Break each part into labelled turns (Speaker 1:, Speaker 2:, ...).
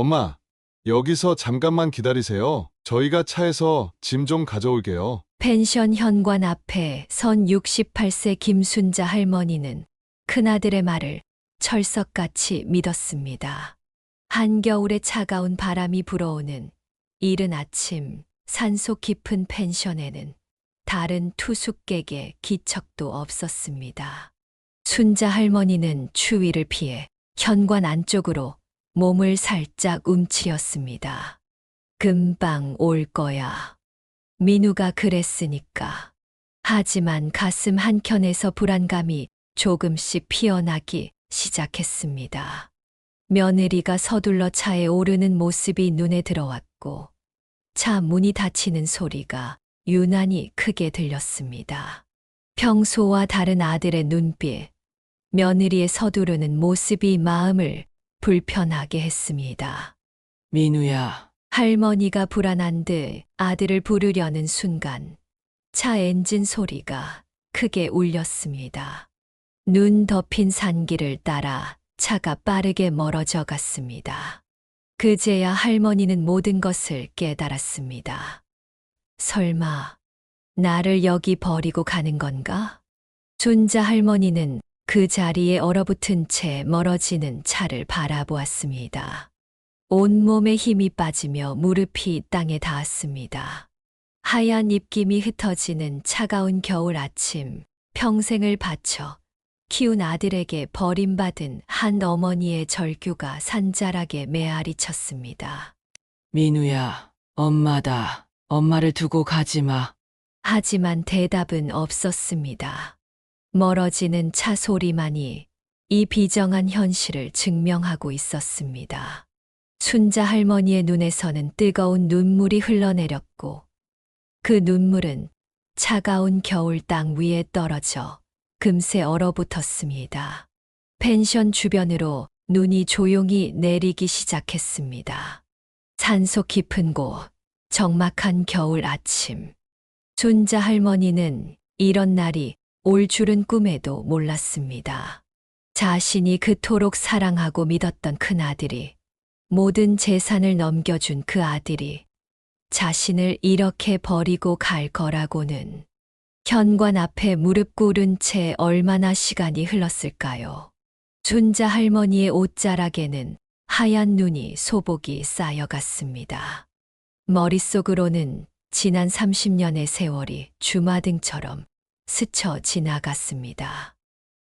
Speaker 1: 엄마, 여기서 잠깐만 기다리세요. 저희가 차에서 짐 좀 가져올게요.
Speaker 2: 펜션 현관 앞에 선 68세 김순자 할머니는 큰아들의 말을 철석같이 믿었습니다. 한겨울에 차가운 바람이 불어오는 이른 아침 산속 깊은 펜션에는 다른 투숙객의 기척도 없었습니다. 순자 할머니는 추위를 피해 현관 안쪽으로 몸을 살짝 움츠렸습니다. 금방 올 거야. 민우가 그랬으니까. 하지만 가슴 한켠에서 불안감이 조금씩 피어나기 시작했습니다. 며느리가 서둘러 차에 오르는 모습이 눈에 들어왔고 차 문이 닫히는 소리가 유난히 크게 들렸습니다. 평소와 다른 아들의 눈빛, 며느리의 서두르는 모습이 마음을 불편하게 했습니다.
Speaker 3: 민우야,
Speaker 2: 할머니가 불안한 듯 아들을 부르려는 순간 차 엔진 소리가 크게 울렸습니다. 눈 덮인 산길을 따라 차가 빠르게 멀어져 갔습니다. 그제야 할머니는 모든 것을 깨달았습니다. 설마 나를 여기 버리고 가는 건가? 순자 할머니는 그 자리에 얼어붙은 채 멀어지는 차를 바라보았습니다. 온몸에 힘이 빠지며 무릎이 땅에 닿았습니다. 하얀 입김이 흩어지는 차가운 겨울 아침, 평생을 바쳐 키운 아들에게 버림받은 한 어머니의 절규가 산자락에 메아리 쳤습니다.
Speaker 3: 민우야, 엄마다. 엄마를 두고 가지 마.
Speaker 2: 하지만 대답은 없었습니다. 멀어지는 차 소리만이 이 비정한 현실을 증명하고 있었습니다. 순자 할머니의 눈에서는 뜨거운 눈물이 흘러내렸고 그 눈물은 차가운 겨울 땅 위에 떨어져 금세 얼어붙었습니다. 펜션 주변으로 눈이 조용히 내리기 시작했습니다. 산속 깊은 곳, 적막한 겨울 아침. 순자 할머니는 이런 날이 올 줄은 꿈에도 몰랐습니다. 자신이 그토록 사랑하고 믿었던 큰아들이, 모든 재산을 넘겨준 그 아들이 자신을 이렇게 버리고 갈 거라고는. 현관 앞에 무릎 꿇은 채 얼마나 시간이 흘렀을까요? 순자 할머니의 옷자락에는 하얀 눈이 소복이 쌓여갔습니다. 머릿속으로는 지난 30년의 세월이 주마등처럼 스쳐 지나갔습니다.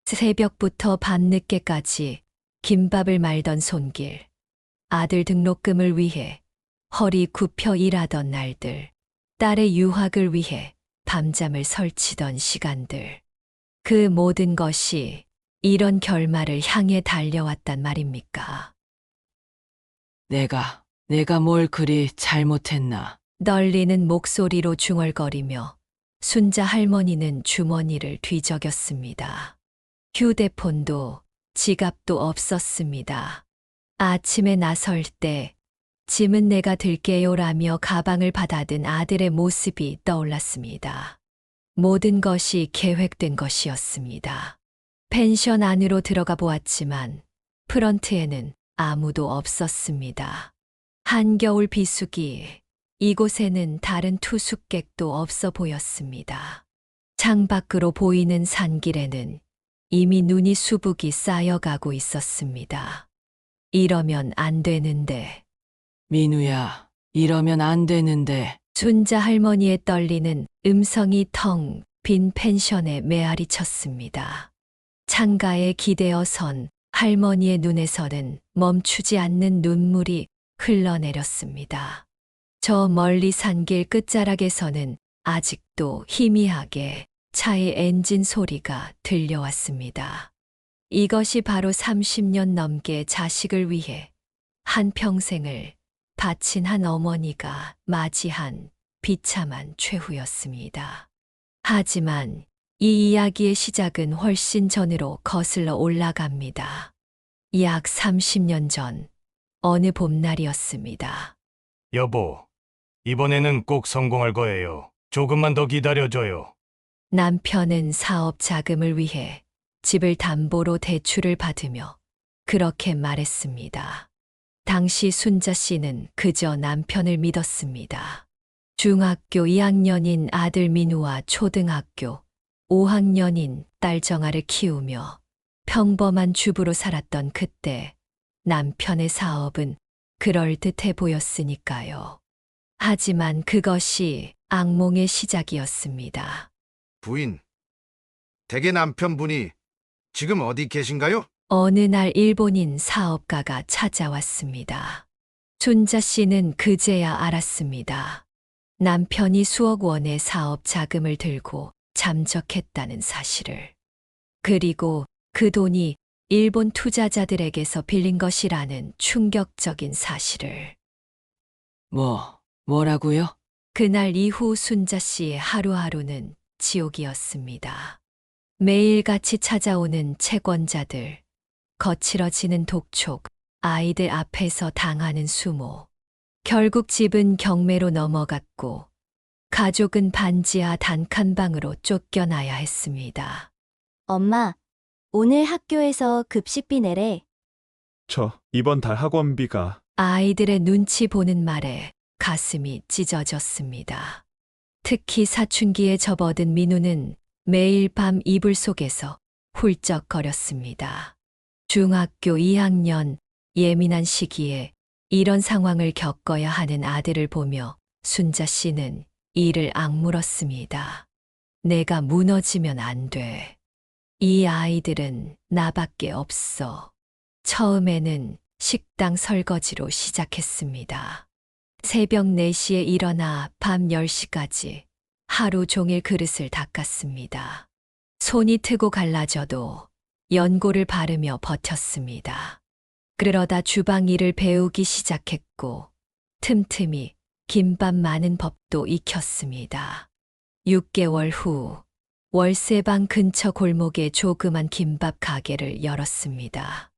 Speaker 2: 새벽부터 밤늦게까지 김밥을 말던 손길, 아들 등록금을 위해 허리 굽혀 일하던 날들, 딸의 유학을 위해 밤잠을 설치던 시간들. 그 모든 것이 이런 결말을 향해 달려왔단 말입니까?
Speaker 3: 내가 뭘 그리 잘못했나?
Speaker 2: 떨리는 목소리로 중얼거리며 순자 할머니는 주머니를 뒤적였습니다. 휴대폰도 지갑도 없었습니다. 아침에 나설 때 짐은 내가 들게요라며 가방을 받아든 아들의 모습이 떠올랐습니다. 모든 것이 계획된 것이었습니다. 펜션 안으로 들어가 보았지만 프런트에는 아무도 없었습니다. 한겨울 비수기, 이곳에는 다른 투숙객도 없어 보였습니다. 창밖으로 보이는 산길에는 이미 눈이 수북이 쌓여가고 있었습니다. 이러면 안 되는데.
Speaker 3: 민우야, 이러면 안 되는데.
Speaker 2: 순자 할머니의 떨리는 음성이 텅 빈 펜션에 메아리 쳤습니다. 창가에 기대어 선 할머니의 눈에서는 멈추지 않는 눈물이 흘러내렸습니다. 저 멀리 산길 끝자락에서는 아직도 희미하게 차의 엔진 소리가 들려왔습니다. 이것이 바로 30년 넘게 자식을 위해 한평생을 바친 한 어머니가 맞이한 비참한 최후였습니다. 하지만 이 이야기의 시작은 훨씬 전으로 거슬러 올라갑니다. 약 30년 전 어느 봄날이었습니다.
Speaker 4: 여보, 이번에는 꼭 성공할 거예요. 조금만 더 기다려줘요.
Speaker 2: 남편은 사업 자금을 위해 집을 담보로 대출을 받으며 그렇게 말했습니다. 당시 순자 씨는 그저 남편을 믿었습니다. 중학교 2학년인 아들 민우와 초등학교 5학년인 딸 정아를 키우며 평범한 주부로 살았던 그때 남편의 사업은 그럴듯해 보였으니까요. 하지만 그것이 악몽의 시작이었습니다.
Speaker 5: 부인, 댁의 남편분이 지금 어디 계신가요?
Speaker 2: 어느 날 일본인 사업가가 찾아왔습니다. 순자 씨는 그제야 알았습니다. 남편이 수억 원의 사업 자금을 들고 잠적했다는 사실을. 그리고 그 돈이 일본 투자자들에게서 빌린 것이라는 충격적인 사실을.
Speaker 3: 뭐라고요?
Speaker 2: 그날 이후 순자 씨의 하루하루는 지옥이었습니다. 매일같이 찾아오는 채권자들, 거칠어지는 독촉, 아이들 앞에서 당하는 수모. 결국 집은 경매로 넘어갔고 가족은 반지하 단칸방으로 쫓겨나야 했습니다.
Speaker 6: 엄마, 오늘 학교에서 급식비 내래.
Speaker 7: 이번 달 학원비가
Speaker 2: 아이들의 눈치 보는 말에 가슴이 찢어졌습니다. 특히 사춘기에 접어든 민우는 매일 밤 이불 속에서 훌쩍거렸습니다. 중학교 2학년 예민한 시기에 이런 상황을 겪어야 하는 아들을 보며 순자 씨는 이를 악물었습니다. 내가 무너지면 안 돼. 이 아이들은 나밖에 없어. 처음에는 식당 설거지로 시작했습니다. 새벽 4시에 일어나 밤 10시까지 하루 종일 그릇을 닦았습니다. 손이 트고 갈라져도 연고를 바르며 버텼습니다. 그러다 주방 일을 배우기 시작했고 틈틈이 김밥 많은 법도 익혔습니다. 6개월 후 월세방 근처 골목에 조그만 김밥 가게를 열었습니다.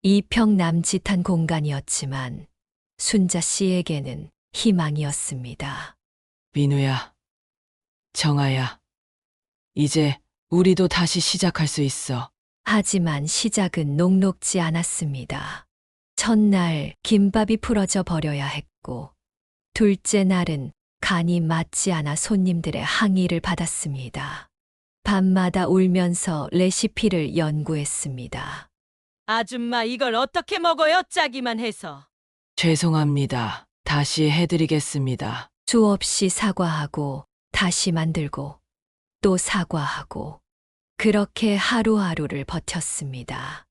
Speaker 2: 이평남짓한 공간이었지만 순자 씨에게는 희망이었습니다.
Speaker 3: 민우야, 정아야, 이제 우리도 다시 시작할 수 있어.
Speaker 2: 하지만 시작은 녹록지 않았습니다. 첫날 김밥이 풀어져 버려야 했고 둘째 날은 간이 맞지 않아 손님들의 항의를 받았습니다. 밤마다 울면서 레시피를 연구했습니다.
Speaker 8: 아줌마 이걸 어떻게 먹어요? 짜기만 해서.
Speaker 3: 죄송합니다. 다시 해드리겠습니다.
Speaker 2: 수없이 사과하고 다시 만들고 또 사과하고 그렇게 하루하루를 버텼습니다.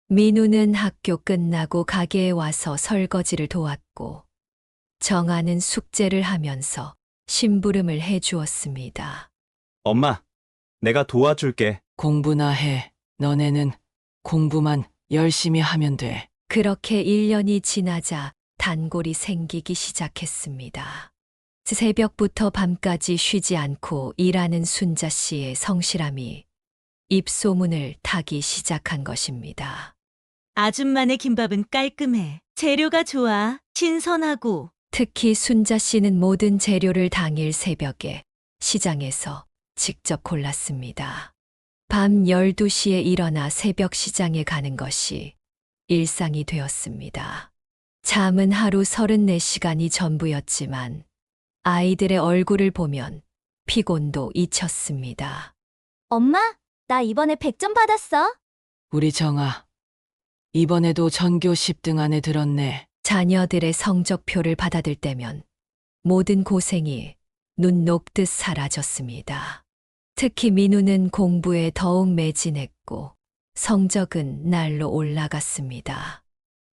Speaker 2: 민우는 학교 끝나고 가게에 와서 설거지를 도왔고 정아는 숙제를 하면서 심부름을 해주었습니다.
Speaker 7: 엄마, 내가 도와줄게.
Speaker 3: 공부나 해. 너네는 공부만 열심히 하면 돼.
Speaker 2: 그렇게 1년이 지나자 단골이 생기기 시작했습니다. 새벽부터 밤까지 쉬지 않고 일하는 순자 씨의 성실함이 입소문을 타기 시작한 것입니다.
Speaker 8: 아줌마네 김밥은 깔끔해. 재료가 좋아. 신선하고.
Speaker 2: 특히 순자 씨는 모든 재료를 당일 새벽에 시장에서 직접 골랐습니다. 밤 12시에 일어나 새벽 시장에 가는 것이 일상이 되었습니다. 잠은 하루 34시간이 전부였지만 아이들의 얼굴을 보면 피곤도 잊혔습니다.
Speaker 6: 엄마, 나 이번에 100점 받았어.
Speaker 3: 우리 정아, 이번에도 전교 10등 안에 들었네.
Speaker 2: 자녀들의 성적표를 받아들 때면 모든 고생이 눈 녹듯 사라졌습니다. 특히 민우는 공부에 더욱 매진했고 성적은 날로 올라갔습니다.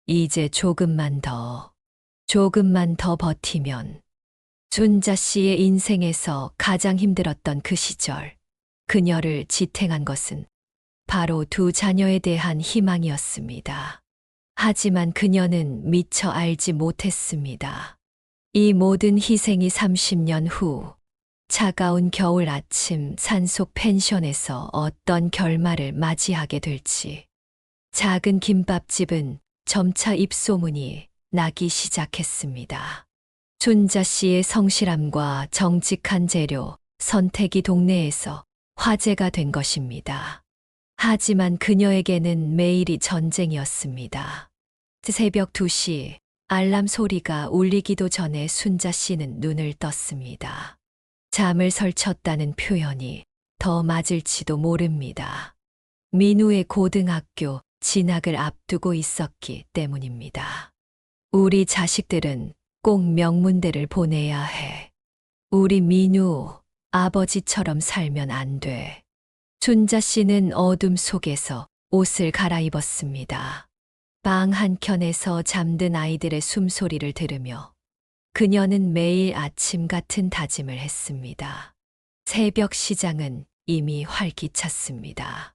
Speaker 2: 이제 조금만 더 버티면 순자 씨의 인생에서 가장 힘들었던 그 시절, 그녀를 지탱한 것은 바로 두 자녀에 대한 희망이었습니다. 하지만 그녀는 미처 알지 못했습니다. 이 모든 희생이 30년 후 차가운 겨울 아침 산속 펜션에서 어떤 결말을 맞이하게 될지. 작은 김밥집은 점차 입소문이 나기 시작했습니다. 순자 씨의 성실함과 정직한 재료 선택이 동네에서 화제가 된 것입니다. 하지만 그녀에게는 매일이 전쟁이었습니다. 새벽 2시 알람 소리가 울리기도 전에 순자 씨는 눈을 떴습니다. 잠을 설쳤다는 표현이 더 맞을지도 모릅니다. 민우의 고등학교 진학을 앞두고 있었기 때문입니다. 우리 자식들은 꼭 명문대를 보내야 해. 우리 민우 아버지처럼 살면 안 돼. 순자 씨는 어둠 속에서 옷을 갈아입었습니다. 방 한켠에서 잠든 아이들의 숨소리를 들으며 그녀는 매일 아침 같은 다짐을 했습니다. 새벽 시장은 이미 활기찼습니다.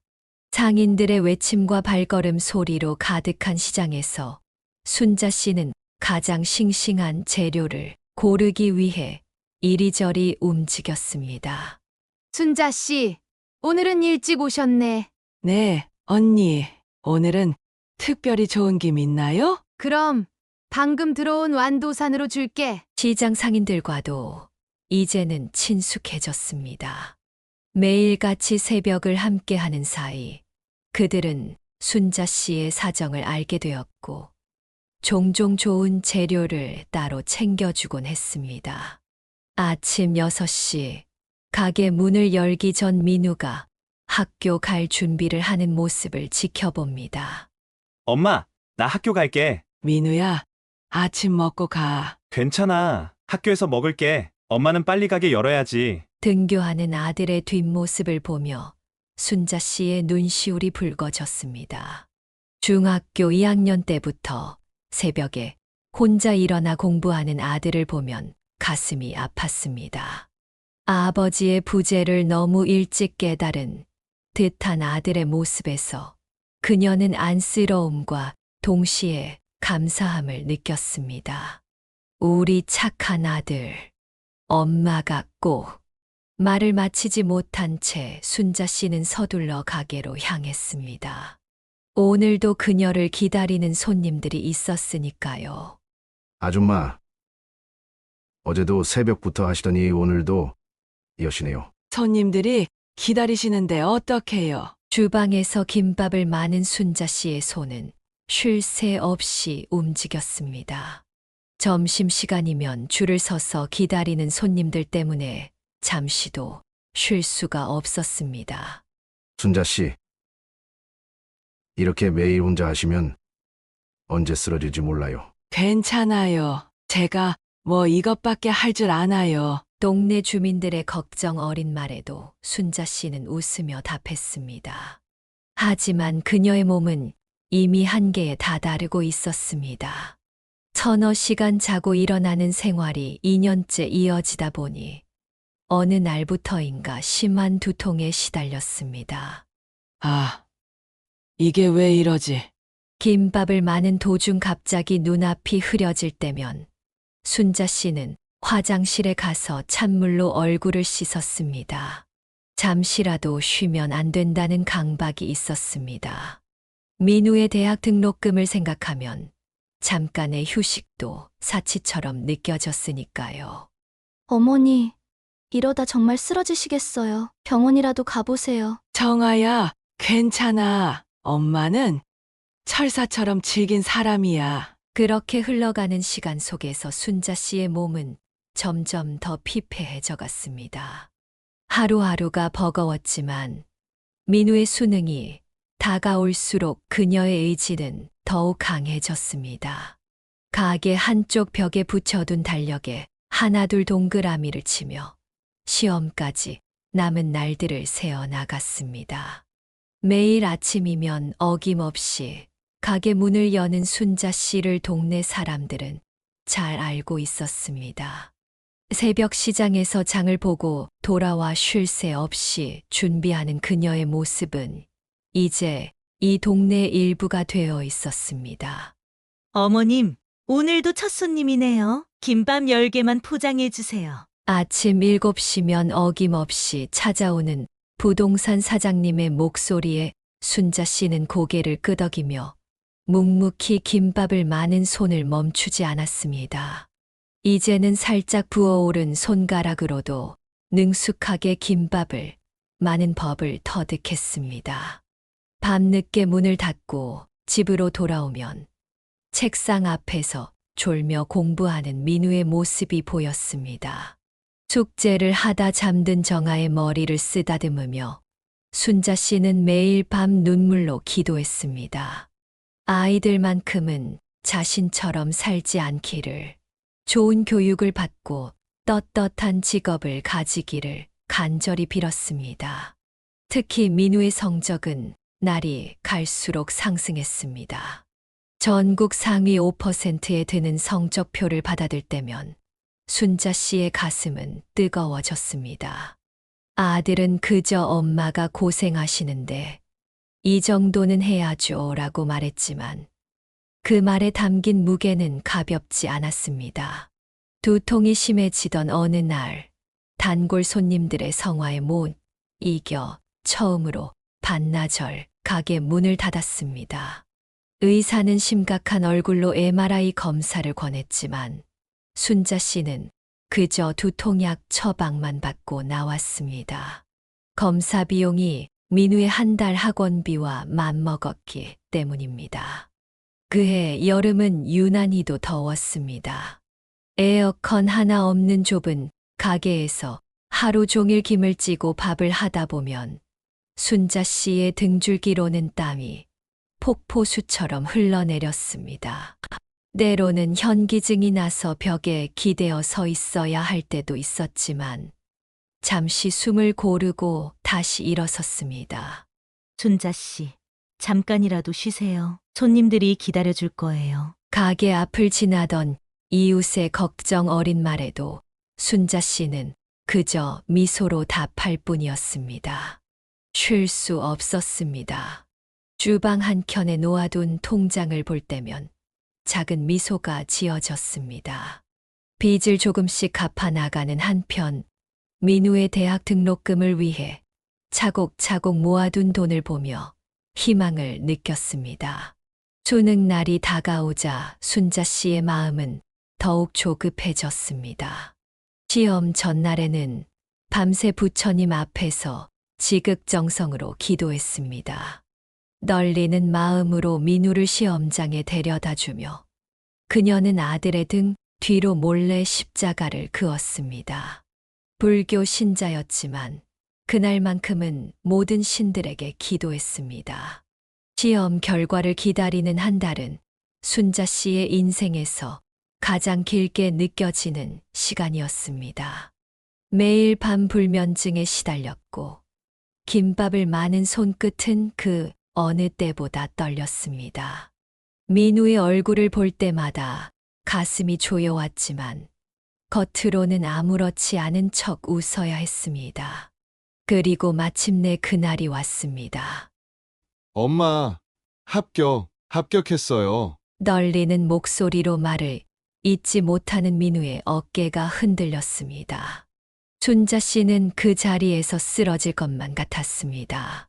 Speaker 2: 상인들의 외침과 발걸음 소리로 가득한 시장에서 순자 씨는 가장 싱싱한 재료를 고르기 위해 이리저리 움직였습니다.
Speaker 9: 순자 씨, 오늘은 일찍 오셨네.
Speaker 3: 네, 언니. 오늘은 특별히 좋은 김 있나요?
Speaker 9: 그럼 방금 들어온 완도산으로 줄게.
Speaker 2: 시장 상인들과도 이제는 친숙해졌습니다. 매일같이 새벽을 함께하는 사이 그들은 순자 씨의 사정을 알게 되었고 종종 좋은 재료를 따로 챙겨주곤 했습니다. 아침 6시 가게 문을 열기 전 민우가 학교 갈 준비를 하는 모습을 지켜봅니다.
Speaker 7: 엄마, 나 학교 갈게.
Speaker 3: 민우야, 아침 먹고 가.
Speaker 7: 괜찮아. 학교에서 먹을게. 엄마는 빨리 가게 열어야지.
Speaker 2: 등교하는 아들의 뒷모습을 보며 순자 씨의 눈시울이 붉어졌습니다. 중학교 2학년 때부터 새벽에 혼자 일어나 공부하는 아들을 보면 가슴이 아팠습니다. 아버지의 부재를 너무 일찍 깨달은 듯한 아들의 모습에서 그녀는 안쓰러움과 동시에 감사함을 느꼈습니다. 우리 착한 아들, 엄마가 꼭. 말을 마치지 못한 채 순자 씨는 서둘러 가게로 향했습니다. 오늘도 그녀를 기다리는 손님들이 있었으니까요.
Speaker 5: 아줌마, 어제도 새벽부터 하시더니 오늘도 여시네요.
Speaker 3: 손님들이 기다리시는데 어떡해요?
Speaker 2: 주방에서 김밥을 마는 순자 씨의 손은 쉴 새 없이 움직였습니다. 점심시간이면 줄을 서서 기다리는 손님들 때문에 잠시도 쉴 수가 없었습니다.
Speaker 5: 순자 씨, 이렇게 매일 혼자 하시면 언제 쓰러질지 몰라요.
Speaker 3: 괜찮아요. 제가 뭐 이것밖에 할 줄 아나요.
Speaker 2: 동네 주민들의 걱정 어린 말에도 순자 씨는 웃으며 답했습니다. 하지만 그녀의 몸은 이미 한계에 다다르고 있었습니다. 서너 시간 자고 일어나는 생활이 2년째 이어지다 보니 어느 날부터인가 심한 두통에 시달렸습니다.
Speaker 3: 아, 이게 왜 이러지?
Speaker 2: 김밥을 마는 도중 갑자기 눈앞이 흐려질 때면 순자 씨는 화장실에 가서 찬물로 얼굴을 씻었습니다. 잠시라도 쉬면 안 된다는 강박이 있었습니다. 민우의 대학 등록금을 생각하면 잠깐의 휴식도 사치처럼 느껴졌으니까요.
Speaker 6: 어머니, 이러다 정말 쓰러지시겠어요. 병원이라도 가보세요.
Speaker 3: 정아야, 괜찮아. 엄마는 철사처럼 질긴 사람이야.
Speaker 2: 그렇게 흘러가는 시간 속에서 순자 씨의 몸은 점점 더 피폐해져 갔습니다. 하루하루가 버거웠지만 민우의 수능이 다가올수록 그녀의 의지는 더욱 강해졌습니다. 가게 한쪽 벽에 붙여둔 달력에 하나둘 동그라미를 치며 시험까지 남은 날들을 세어 나갔습니다. 매일 아침이면 어김없이 가게 문을 여는 순자 씨를 동네 사람들은 잘 알고 있었습니다. 새벽 시장에서 장을 보고 돌아와 쉴 새 없이 준비하는 그녀의 모습은 이제 이 동네의 일부가 되어 있었습니다.
Speaker 8: 어머님, 오늘도 첫 손님이네요. 김밥 10개만 포장해 주세요.
Speaker 2: 아침 7시면 어김없이 찾아오는 부동산 사장님의 목소리에 순자 씨는 고개를 끄덕이며 묵묵히 김밥을 마는 손을 멈추지 않았습니다. 이제는 살짝 부어오른 손가락으로도 능숙하게 김밥을 마는 법을 터득했습니다. 밤늦게 문을 닫고 집으로 돌아오면 책상 앞에서 졸며 공부하는 민우의 모습이 보였습니다. 숙제를 하다 잠든 정아의 머리를 쓰다듬으며 순자 씨는 매일 밤 눈물로 기도했습니다. 아이들만큼은 자신처럼 살지 않기를, 좋은 교육을 받고 떳떳한 직업을 가지기를 간절히 빌었습니다. 특히 민우의 성적은 날이 갈수록 상승했습니다. 전국 상위 5%에 드는 성적표를 받아들 때면 순자 씨의 가슴은 뜨거워졌습니다. 아들은 그저 엄마가 고생하시는데 이 정도는 해야죠라고 말했지만 그 말에 담긴 무게는 가볍지 않았습니다. 두통이 심해지던 어느 날 단골 손님들의 성화에 못 이겨 처음으로 반나절 가게 문을 닫았습니다. 의사는 심각한 얼굴로 MRI 검사를 권했지만 순자 씨는 그저 두통약 처방만 받고 나왔습니다. 검사 비용이 민우의 한 달 학원비와 맞먹었기 때문입니다. 그해 여름은 유난히도 더웠습니다. 에어컨 하나 없는 좁은 가게에서 하루 종일 김을 찌고 밥을 하다 보면 순자 씨의 등줄기로는 땀이 폭포수처럼 흘러내렸습니다. 때로는 현기증이 나서 벽에 기대어 서 있어야 할 때도 있었지만 잠시 숨을 고르고 다시 일어섰습니다.
Speaker 8: 순자 씨, 잠깐이라도 쉬세요. 손님들이 기다려줄 거예요.
Speaker 2: 가게 앞을 지나던 이웃의 걱정 어린 말에도 순자 씨는 그저 미소로 답할 뿐이었습니다. 쉴 수 없었습니다. 주방 한켠에 놓아둔 통장을 볼 때면 작은 미소가 지어졌습니다. 빚을 조금씩 갚아 나가는 한편 민우의 대학 등록금을 위해 차곡차곡 모아둔 돈을 보며 희망을 느꼈습니다. 수능날이 다가오자 순자 씨의 마음은 더욱 조급해졌습니다. 시험 전날에는 밤새 부처님 앞에서 지극정성으로 기도했습니다. 떨리는 마음으로 민우를 시험장에 데려다 주며 그녀는 아들의 등 뒤로 몰래 십자가를 그었습니다. 불교 신자였지만 그날만큼은 모든 신들에게 기도했습니다. 시험 결과를 기다리는 한 달은 순자 씨의 인생에서 가장 길게 느껴지는 시간이었습니다. 매일 밤 불면증에 시달렸고 김밥을 마는 손끝은 그 어느 때보다 떨렸습니다. 민우의 얼굴을 볼 때마다 가슴이 조여왔지만 겉으로는 아무렇지 않은 척 웃어야 했습니다. 그리고 마침내 그날이 왔습니다.
Speaker 1: 엄마, 합격했어요.
Speaker 2: 떨리는 목소리로 말을 잇지 못하는 민우의 어깨가 흔들렸습니다. 순자 씨는 그 자리에서 쓰러질 것만 같았습니다.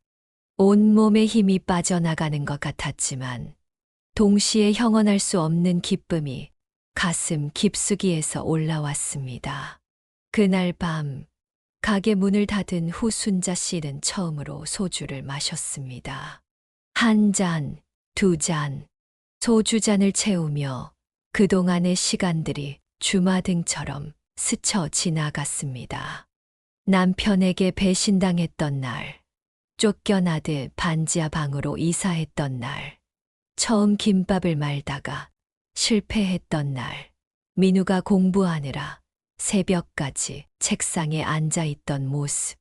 Speaker 2: 온몸에 힘이 빠져나가는 것 같았지만 동시에 형언할 수 없는 기쁨이 가슴 깊숙이에서 올라왔습니다. 그날 밤 가게 문을 닫은 후 순자 씨는 처음으로 소주를 마셨습니다. 한 잔, 두 잔, 소주잔을 채우며 그동안의 시간들이 주마등처럼 스쳐 지나갔습니다. 남편에게 배신당했던 날, 쫓겨나듯 반지하 방으로 이사했던 날, 처음 김밥을 말다가 실패했던 날, 민우가 공부하느라 새벽까지 책상에 앉아 있던 모습.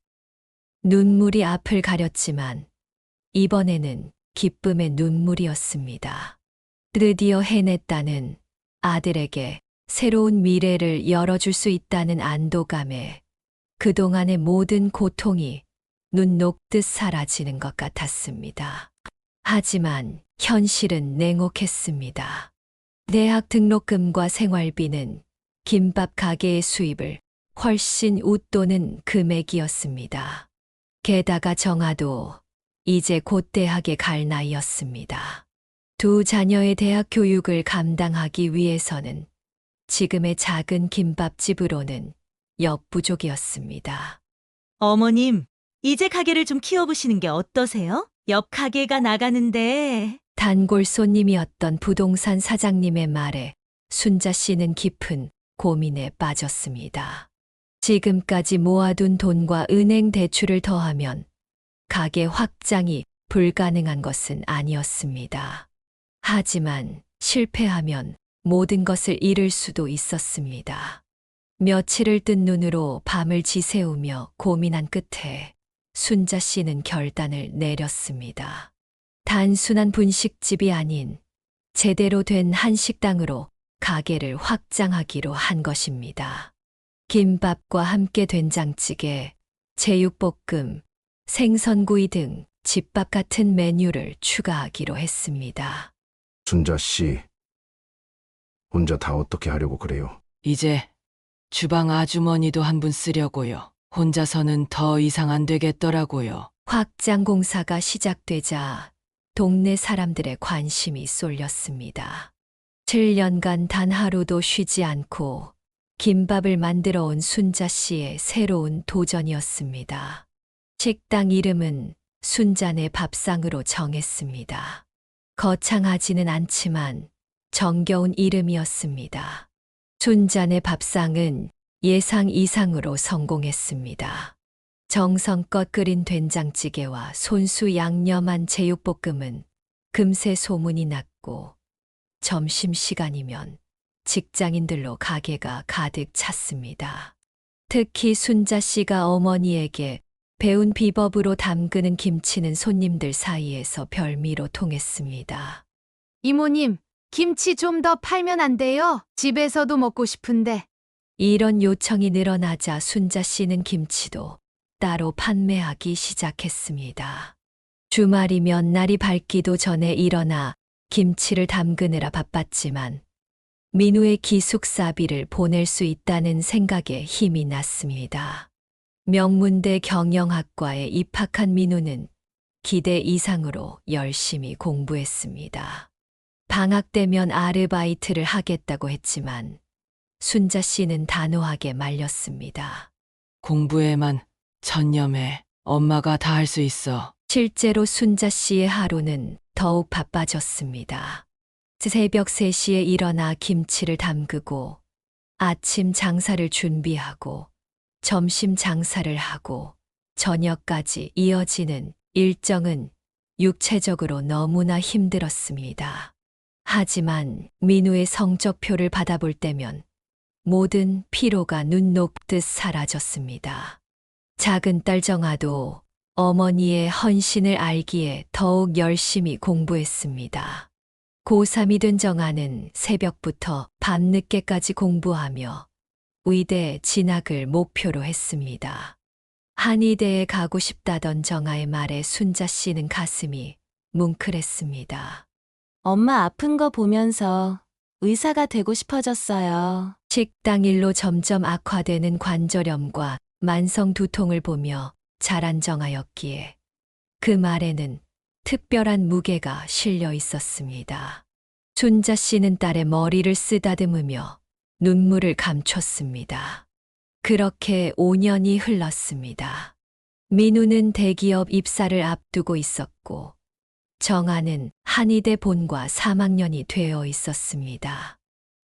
Speaker 2: 눈물이 앞을 가렸지만 이번에는 기쁨의 눈물이었습니다. 드디어 해냈다는 아들에게 새로운 미래를 열어줄 수 있다는 안도감에 그동안의 모든 고통이 눈 녹듯 사라지는 것 같았습니다. 하지만 현실은 냉혹했습니다. 대학 등록금과 생활비는 김밥 가게의 수입을 훨씬 웃도는 금액이었습니다. 게다가 정아도 이제 곧 대학에 갈 나이였습니다. 두 자녀의 대학 교육을 감당하기 위해서는 지금의 작은 김밥집으로는 역부족이었습니다.
Speaker 8: 어머님, 이제 가게를 좀 키워보시는 게 어떠세요? 옆 가게가 나가는데.
Speaker 2: 단골 손님이었던 부동산 사장님의 말에 순자 씨는 깊은 고민에 빠졌습니다. 지금까지 모아둔 돈과 은행 대출을 더하면 가게 확장이 불가능한 것은 아니었습니다. 하지만 실패하면 모든 것을 잃을 수도 있었습니다. 며칠을 뜬 눈으로 밤을 지새우며 고민한 끝에 순자 씨는 결단을 내렸습니다. 단순한 분식집이 아닌 제대로 된 한식당으로 가게를 확장하기로 한 것입니다. 김밥과 함께 된장찌개, 제육볶음, 생선구이 등 집밥 같은 메뉴를 추가하기로 했습니다.
Speaker 5: 순자 씨, 혼자 다 어떻게 하려고 그래요?
Speaker 3: 이제 주방 아주머니도 한 분 쓰려고요. 혼자서는 더 이상 안 되겠더라고요.
Speaker 2: 확장 공사가 시작되자 동네 사람들의 관심이 쏠렸습니다. 7년간 단 하루도 쉬지 않고 김밥을 만들어 온 순자 씨의 새로운 도전이었습니다. 식당 이름은 순자네 밥상으로 정했습니다. 거창하지는 않지만 정겨운 이름이었습니다. 순자네 밥상은 예상 이상으로 성공했습니다. 정성껏 끓인 된장찌개와 손수 양념한 제육볶음은 금세 소문이 났고 점심시간이면 직장인들로 가게가 가득 찼습니다. 특히 순자 씨가 어머니에게 배운 비법으로 담그는 김치는 손님들 사이에서 별미로 통했습니다.
Speaker 9: 이모님, 김치 좀 더 팔면 안 돼요? 집에서도 먹고 싶은데.
Speaker 2: 이런 요청이 늘어나자 순자 씨는 김치도 따로 판매하기 시작했습니다. 주말이면 날이 밝기도 전에 일어나 김치를 담그느라 바빴지만 민우의 기숙사비를 보낼 수 있다는 생각에 힘이 났습니다. 명문대 경영학과에 입학한 민우는 기대 이상으로 열심히 공부했습니다. 방학 되면 아르바이트를 하겠다고 했지만 순자 씨는 단호하게 말렸습니다.
Speaker 3: 공부에만 전념해. 엄마가 다 할 수 있어.
Speaker 2: 실제로 순자 씨의 하루는 더욱 바빠졌습니다. 새벽 3시에 일어나 김치를 담그고 아침 장사를 준비하고 점심 장사를 하고 저녁까지 이어지는 일정은 육체적으로 너무나 힘들었습니다. 하지만 민우의 성적표를 받아볼 때면 모든 피로가 눈 녹듯 사라졌습니다. 작은 딸 정아도 어머니의 헌신을 알기에 더욱 열심히 공부했습니다. 고3이 된 정아는 새벽부터 밤늦게까지 공부하며 의대 진학을 목표로 했습니다. 한의대에 가고 싶다던 정아의 말에 순자 씨는 가슴이 뭉클했습니다.
Speaker 10: 엄마 아픈 거 보면서 의사가 되고 싶어졌어요.
Speaker 2: 식당 일로 점점 악화되는 관절염과 만성 두통을 보며 자란 정아였기에 그 말에는 특별한 무게가 실려 있었습니다. 순자 씨는 딸의 머리를 쓰다듬으며 눈물을 감췄습니다. 그렇게 5년이 흘렀습니다. 민우는 대기업 입사를 앞두고 있었고 정아는 한의대 본과 3학년이 되어 있었습니다.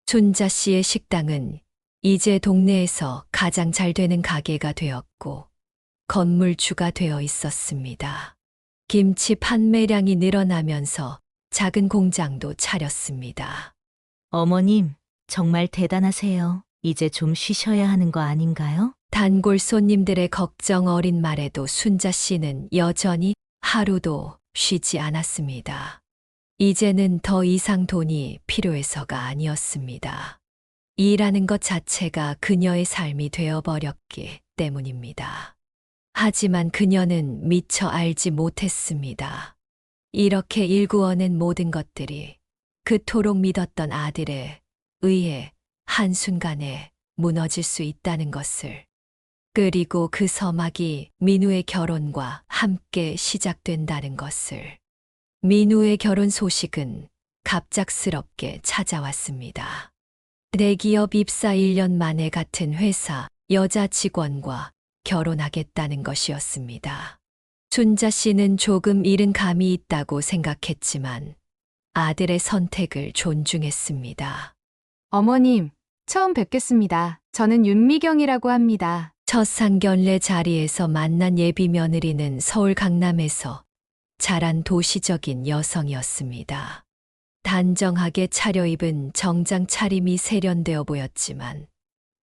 Speaker 2: 순자 씨의 식당은 이제 동네에서 가장 잘 되는 가게가 되었고 건물주가 되어 있었습니다. 김치 판매량이 늘어나면서 작은 공장도 차렸습니다.
Speaker 8: 어머님, 정말 대단하세요. 이제 좀 쉬셔야 하는 거 아닌가요?
Speaker 2: 단골 손님들의 걱정 어린 말에도 순자 씨는 여전히 하루도 쉬지 않았습니다. 이제는 더 이상 돈이 필요해서가 아니었습니다. 일하는 것 자체가 그녀의 삶이 되어버렸기 때문입니다. 하지만 그녀는 미처 알지 못했습니다. 이렇게 일구어낸 모든 것들이 그토록 믿었던 아들에 의해 한순간에 무너질 수 있다는 것을. 그리고 그 서막이 민우의 결혼과 함께 시작된다는 것을. 민우의 결혼 소식은 갑작스럽게 찾아왔습니다. 대기업 입사 1년 만에 같은 회사 여자 직원과 결혼하겠다는 것이었습니다. 순자 씨는 조금 잃은 감이 있다고 생각했지만 아들의 선택을 존중했습니다.
Speaker 9: 어머님, 처음 뵙겠습니다. 저는 윤미경이라고 합니다.
Speaker 2: 첫 상견례 자리에서 만난 예비 며느리는 서울 강남에서 자란 도시적인 여성이었습니다. 단정하게 차려입은 정장 차림이 세련되어 보였지만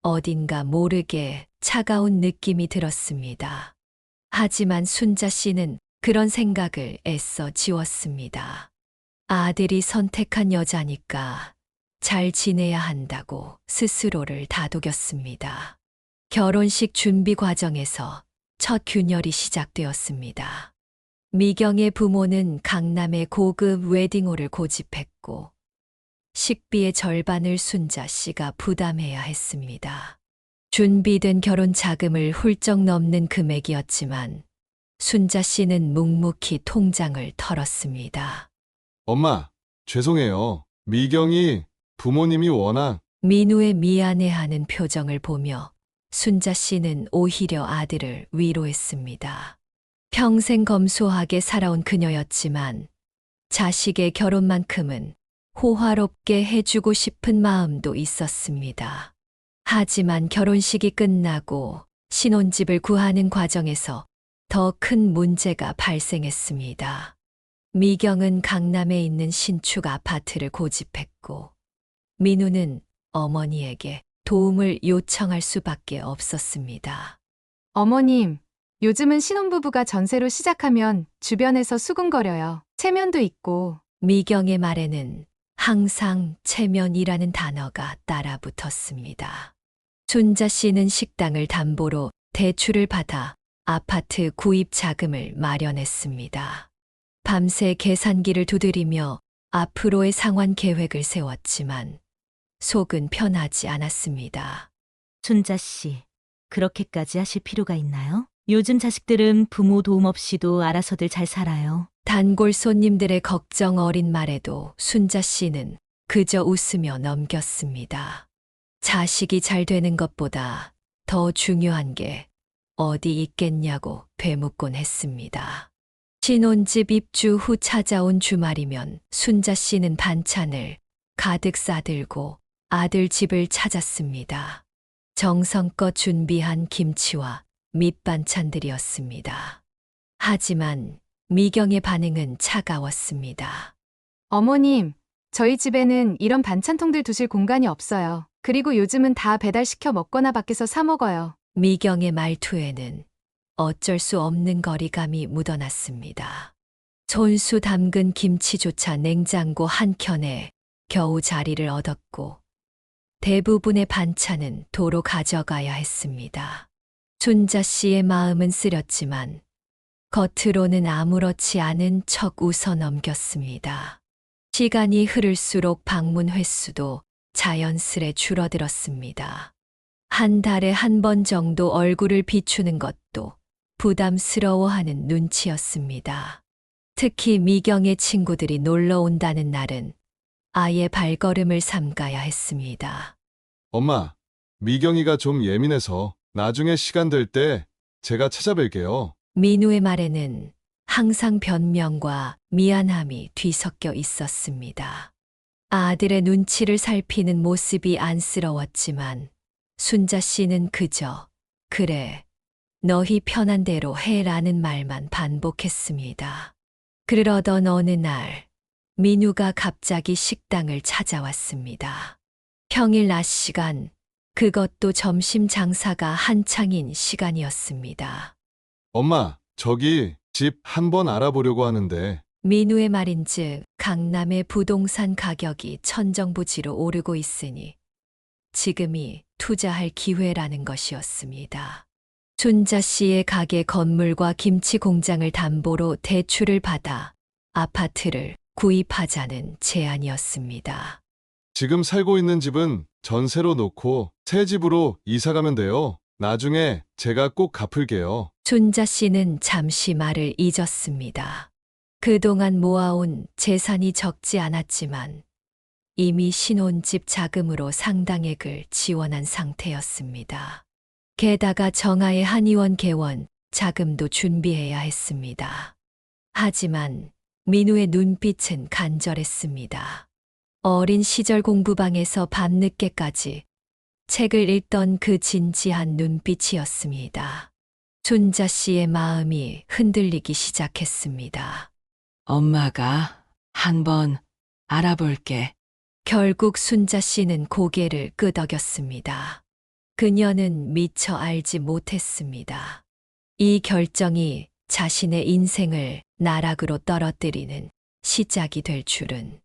Speaker 2: 어딘가 모르게 차가운 느낌이 들었습니다. 하지만 순자 씨는 그런 생각을 애써 지웠습니다. 아들이 선택한 여자니까 잘 지내야 한다고 스스로를 다독였습니다. 결혼식 준비 과정에서 첫 균열이 시작되었습니다. 미경의 부모는 강남의 고급 웨딩홀을 고집했고 식비의 절반을 순자 씨가 부담해야 했습니다. 준비된 결혼 자금을 훌쩍 넘는 금액이었지만 순자 씨는 묵묵히 통장을 털었습니다.
Speaker 1: 엄마, 죄송해요. 미경이 부모님이 워낙
Speaker 2: 민우의 미안해하는 표정을 보며 순자 씨는 오히려 아들을 위로했습니다. 평생 검소하게 살아온 그녀였지만 자식의 결혼만큼은 호화롭게 해주고 싶은 마음도 있었습니다. 하지만 결혼식이 끝나고 신혼집을 구하는 과정에서 더 큰 문제가 발생했습니다. 미경은 강남에 있는 신축 아파트를 고집했고 민우는 어머니에게 도움을 요청할 수밖에 없었습니다.
Speaker 9: 어머님, 요즘은 신혼부부가 전세로 시작하면 주변에서 수군거려요. 체면도 있고.
Speaker 2: 미경의 말에는 항상 체면이라는 단어가 따라 붙었습니다. 순자 씨는 식당을 담보로 대출을 받아 아파트 구입 자금을 마련했습니다. 밤새 계산기를 두드리며 앞으로의 상환 계획을 세웠지만 속은 편하지 않았습니다.
Speaker 8: 순자 씨, 그렇게까지 하실 필요가 있나요? 요즘 자식들은 부모 도움 없이도 알아서들 잘 살아요.
Speaker 2: 단골 손님들의 걱정 어린 말에도 순자 씨는 그저 웃으며 넘겼습니다. 자식이 잘 되는 것보다 더 중요한 게 어디 있겠냐고 되묻곤 했습니다. 신혼집 입주 후 찾아온 주말이면 순자 씨는 반찬을 가득 싸들고 아들 집을 찾았습니다. 정성껏 준비한 김치와 밑반찬들이었습니다. 하지만 미경의 반응은 차가웠습니다.
Speaker 9: 어머님, 저희 집에는 이런 반찬통들 두실 공간이 없어요. 그리고 요즘은 다 배달시켜 먹거나 밖에서 사 먹어요.
Speaker 2: 미경의 말투에는 어쩔 수 없는 거리감이 묻어났습니다. 손수 담근 김치조차 냉장고 한켠에 겨우 자리를 얻었고 대부분의 반찬은 도로 가져가야 했습니다. 순자 씨의 마음은 쓰렸지만 겉으로는 아무렇지 않은 척 웃어 넘겼습니다. 시간이 흐를수록 방문 횟수도 자연스레 줄어들었습니다. 한 달에 한 번 정도 얼굴을 비추는 것도 부담스러워하는 눈치였습니다. 특히 미경의 친구들이 놀러 온다는 날은 아예 발걸음을 삼가야 했습니다.
Speaker 1: 엄마, 미경이가 좀 예민해서 나중에 시간 될 때 제가 찾아뵐게요.
Speaker 2: 민우의 말에는 항상 변명과 미안함이 뒤섞여 있었습니다. 아들의 눈치를 살피는 모습이 안쓰러웠지만 순자 씨는 그저 그래, 너희 편한 대로 해라는 말만 반복했습니다. 그러던 어느 날 민우가 갑자기 식당을 찾아왔습니다. 평일 낮 시간, 그것도 점심 장사가 한창인 시간이었습니다.
Speaker 1: 엄마, 저기 집 한번 알아보려고 하는데
Speaker 2: 민우의 말인즉 강남의 부동산 가격이 천정부지로 오르고 있으니 지금이 투자할 기회라는 것이었습니다. 순자 씨의 가게 건물과 김치 공장을 담보로 대출을 받아 아파트를 구입하자는 제안이었습니다.
Speaker 1: 지금 살고 있는 집은 전세로 놓고 새 집으로 이사 가면 돼요. 나중에 제가 꼭 갚을게요.
Speaker 2: 순자 씨는 잠시 말을 잊었습니다. 그동안 모아온 재산이 적지 않았지만 이미 신혼집 자금으로 상당액을 지원한 상태였습니다. 게다가 정아의 한의원 개원 자금도 준비해야 했습니다. 하지만 민우의 눈빛은 간절했습니다. 어린 시절 공부방에서 밤늦게까지 책을 읽던 그 진지한 눈빛이었습니다. 순자 씨의 마음이 흔들리기 시작했습니다.
Speaker 3: 엄마가 한번 알아볼게.
Speaker 2: 결국 순자 씨는 고개를 끄덕였습니다. 그녀는 미처 알지 못했습니다. 이 결정이 자신의 인생을 나락으로 떨어뜨리는 시작이 될 줄은.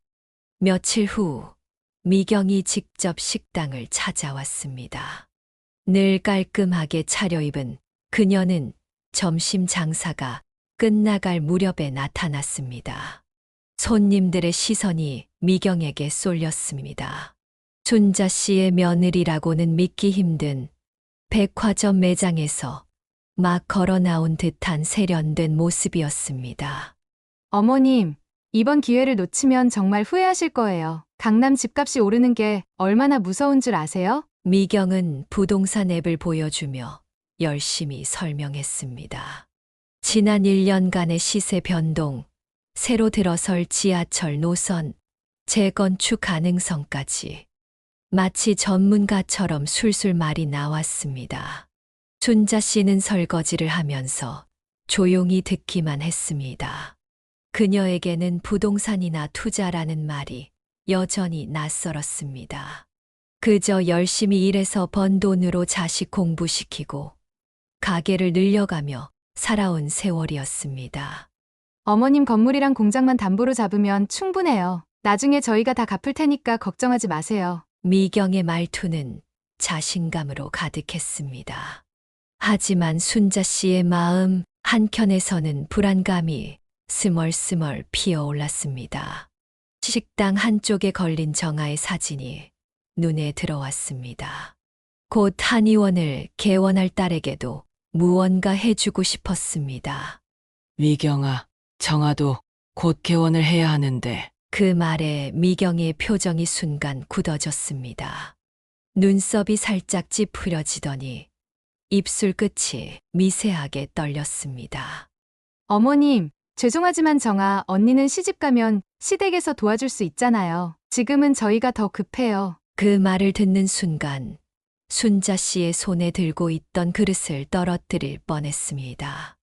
Speaker 2: 며칠 후 미경이 직접 식당을 찾아왔습니다. 늘 깔끔하게 차려입은 그녀는 점심 장사가 끝나갈 무렵에 나타났습니다. 손님들의 시선이 미경에게 쏠렸습니다. 순자 씨의 며느리라고는 믿기 힘든 백화점 매장에서 막 걸어 나온 듯한 세련된 모습이었습니다.
Speaker 9: 어머님, 이번 기회를 놓치면 정말 후회하실 거예요. 강남 집값이 오르는 게 얼마나 무서운 줄 아세요?
Speaker 2: 미경은 부동산 앱을 보여주며 열심히 설명했습니다. 지난 1년간의 시세 변동, 새로 들어설 지하철 노선, 재건축 가능성까지 마치 전문가처럼 술술 말이 나왔습니다. 순자 씨는 설거지를 하면서 조용히 듣기만 했습니다. 그녀에게는 부동산이나 투자라는 말이 여전히 낯설었습니다. 그저 열심히 일해서 번 돈으로 자식 공부시키고 가게를 늘려가며 살아온 세월이었습니다.
Speaker 9: 어머님 건물이랑 공장만 담보로 잡으면 충분해요. 나중에 저희가 다 갚을 테니까 걱정하지 마세요.
Speaker 2: 미경의 말투는 자신감으로 가득했습니다. 하지만 순자 씨의 마음 한켠에서는 불안감이 스멀스멀 피어올랐습니다. 식당 한쪽에 걸린 정아의 사진이 눈에 들어왔습니다. 곧 한의원을 개원할 딸에게도 무언가 해주고 싶었습니다.
Speaker 3: 미경아, 정아도 곧 개원을 해야 하는데.
Speaker 2: 그 말에 미경의 표정이 순간 굳어졌습니다. 눈썹이 살짝 찌푸려지더니 입술 끝이 미세하게 떨렸습니다.
Speaker 9: 어머님, 죄송하지만 정아 언니는 시집 가면 시댁에서 도와줄 수 있잖아요. 지금은 저희가 더 급해요.
Speaker 2: 그 말을 듣는 순간 순자 씨의 손에 들고 있던 그릇을 떨어뜨릴 뻔했습니다.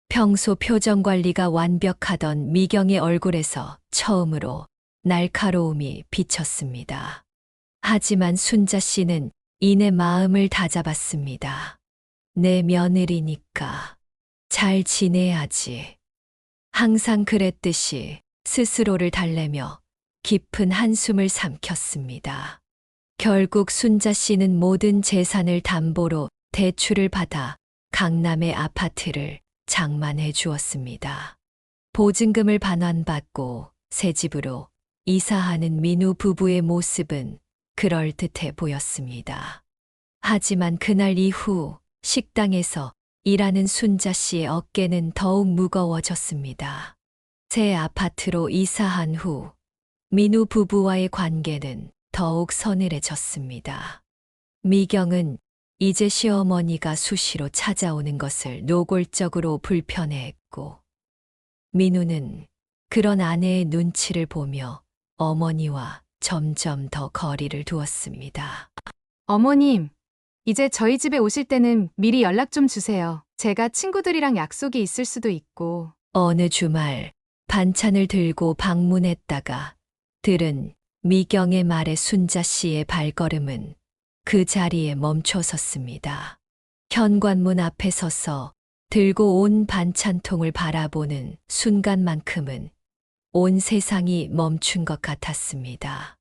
Speaker 2: 평소 표정 관리가 완벽하던 미경의 얼굴에서 처음으로 날카로움이 비쳤습니다. 하지만 순자 씨는 이내 마음을 다잡았습니다. 내 며느리니까 잘 지내야지. 항상 그랬듯이 스스로를 달래며 깊은 한숨을 삼켰습니다. 결국 순자 씨는 모든 재산을 담보로 대출을 받아 강남의 아파트를 장만해 주었습니다. 보증금을 반환받고 새 집으로 이사하는 민우 부부의 모습은 그럴듯해 보였습니다. 하지만 그날 이후 식당에서 일하는 순자 씨의 어깨는 더욱 무거워졌습니다. 새 아파트로 이사한 후 민우 부부와의 관계는 더욱 서늘해졌습니다. 미경은 이제 시어머니가 수시로 찾아오는 것을 노골적으로 불편해했고, 민우는 그런 아내의 눈치를 보며 어머니와 점점 더 거리를 두었습니다.
Speaker 9: 어머님, 이제 저희 집에 오실 때는 미리 연락 좀 주세요. 제가 친구들이랑 약속이 있을 수도 있고.
Speaker 2: 어느 주말 반찬을 들고 방문했다가 들은 미경의 말에 순자 씨의 발걸음은 그 자리에 멈춰섰습니다. 현관문 앞에 서서 들고 온 반찬통을 바라보는 순간만큼은 온 세상이 멈춘 것 같았습니다.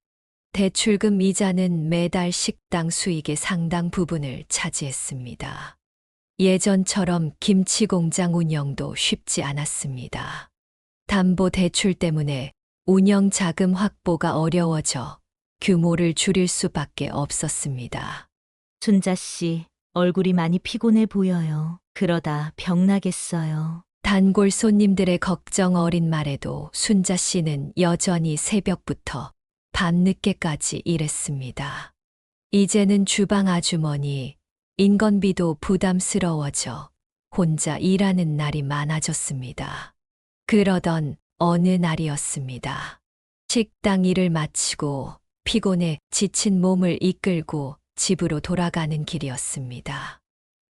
Speaker 2: 대출금 이자는 매달 식당 수익의 상당 부분을 차지했습니다. 예전처럼 김치 공장 운영도 쉽지 않았습니다. 담보 대출 때문에 운영 자금 확보가 어려워져 규모를 줄일 수밖에 없었습니다.
Speaker 8: 순자 씨, 얼굴이 많이 피곤해 보여요. 그러다 병나겠어요.
Speaker 2: 단골 손님들의 걱정 어린 말에도 순자 씨는 여전히 새벽부터 밤늦게까지 일했습니다. 이제는 주방 아주머니, 인건비도 부담스러워져 혼자 일하는 날이 많아졌습니다. 그러던 어느 날이었습니다. 식당 일을 마치고 피곤해 지친 몸을 이끌고 집으로 돌아가는 길이었습니다.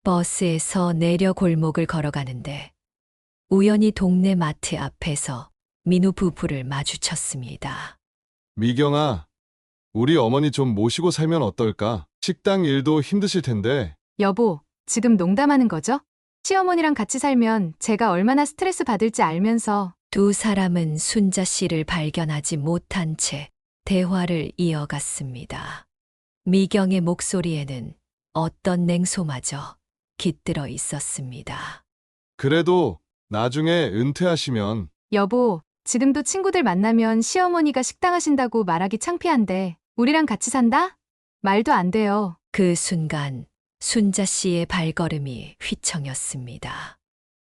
Speaker 2: 버스에서 내려 골목을 걸어가는데 우연히 동네 마트 앞에서 민우 부부를 마주쳤습니다.
Speaker 1: 미경아, 우리 어머니 좀 모시고 살면 어떨까? 식당 일도 힘드실 텐데.
Speaker 9: 여보, 지금 농담하는 거죠? 시어머니랑 같이 살면 제가 얼마나 스트레스 받을지 알면서
Speaker 2: 두 사람은 순자 씨를 발견하지 못한 채 대화를 이어갔습니다. 미경의 목소리에는 어떤 냉소마저 깃들어 있었습니다.
Speaker 1: 그래도 나중에 은퇴하시면
Speaker 9: 여보, 지금도 친구들 만나면 시어머니가 식당 하신다고 말하기 창피한데 우리랑 같이 산다? 말도 안 돼요.
Speaker 2: 그 순간 순자 씨의 발걸음이 휘청였습니다.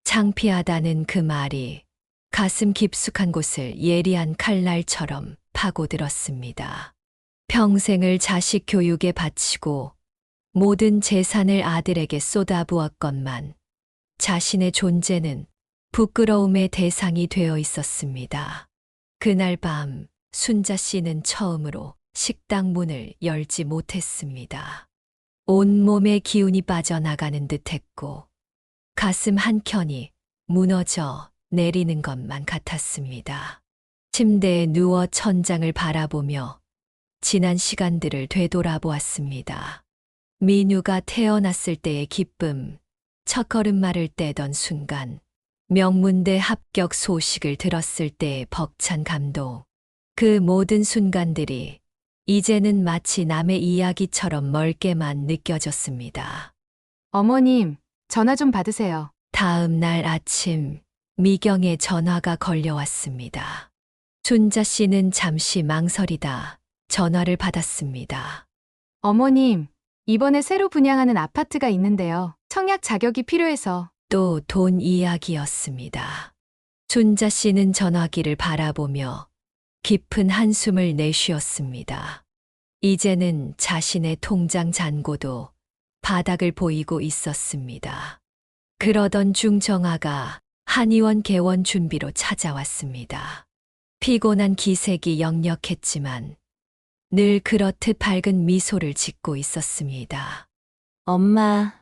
Speaker 2: 창피하다는 그 말이 가슴 깊숙한 곳을 예리한 칼날처럼 파고들었습니다. 평생을 자식 교육에 바치고 모든 재산을 아들에게 쏟아부었건만 자신의 존재는 부끄러움의 대상이 되어 있었습니다. 그날 밤 순자 씨는 처음으로 식당 문을 열지 못했습니다. 온몸에 기운이 빠져나가는 듯했고 가슴 한켠이 무너져 내리는 것만 같았습니다. 침대에 누워 천장을 바라보며 지난 시간들을 되돌아보았습니다. 민우가 태어났을 때의 기쁨, 첫걸음마를 떼던 순간, 명문대 합격 소식을 들었을 때의 벅찬 감동, 그 모든 순간들이 이제는 마치 남의 이야기처럼 멀게만 느껴졌습니다.
Speaker 9: 어머님, 전화 좀 받으세요.
Speaker 2: 다음 날 아침 미경의 전화가 걸려왔습니다. 순자 씨는 잠시 망설이다 전화를 받았습니다.
Speaker 9: 어머님, 이번에 새로 분양하는 아파트가 있는데요. 청약 자격이 필요해서.
Speaker 2: 또 돈 이야기였습니다. 순자 씨는 전화기를 바라보며 깊은 한숨을 내쉬었습니다. 이제는 자신의 통장 잔고도 바닥을 보이고 있었습니다. 그러던 중 정아가 한의원 개원 준비로 찾아왔습니다. 피곤한 기색이 역력했지만 늘 그렇듯 밝은 미소를 짓고 있었습니다.
Speaker 10: 엄마,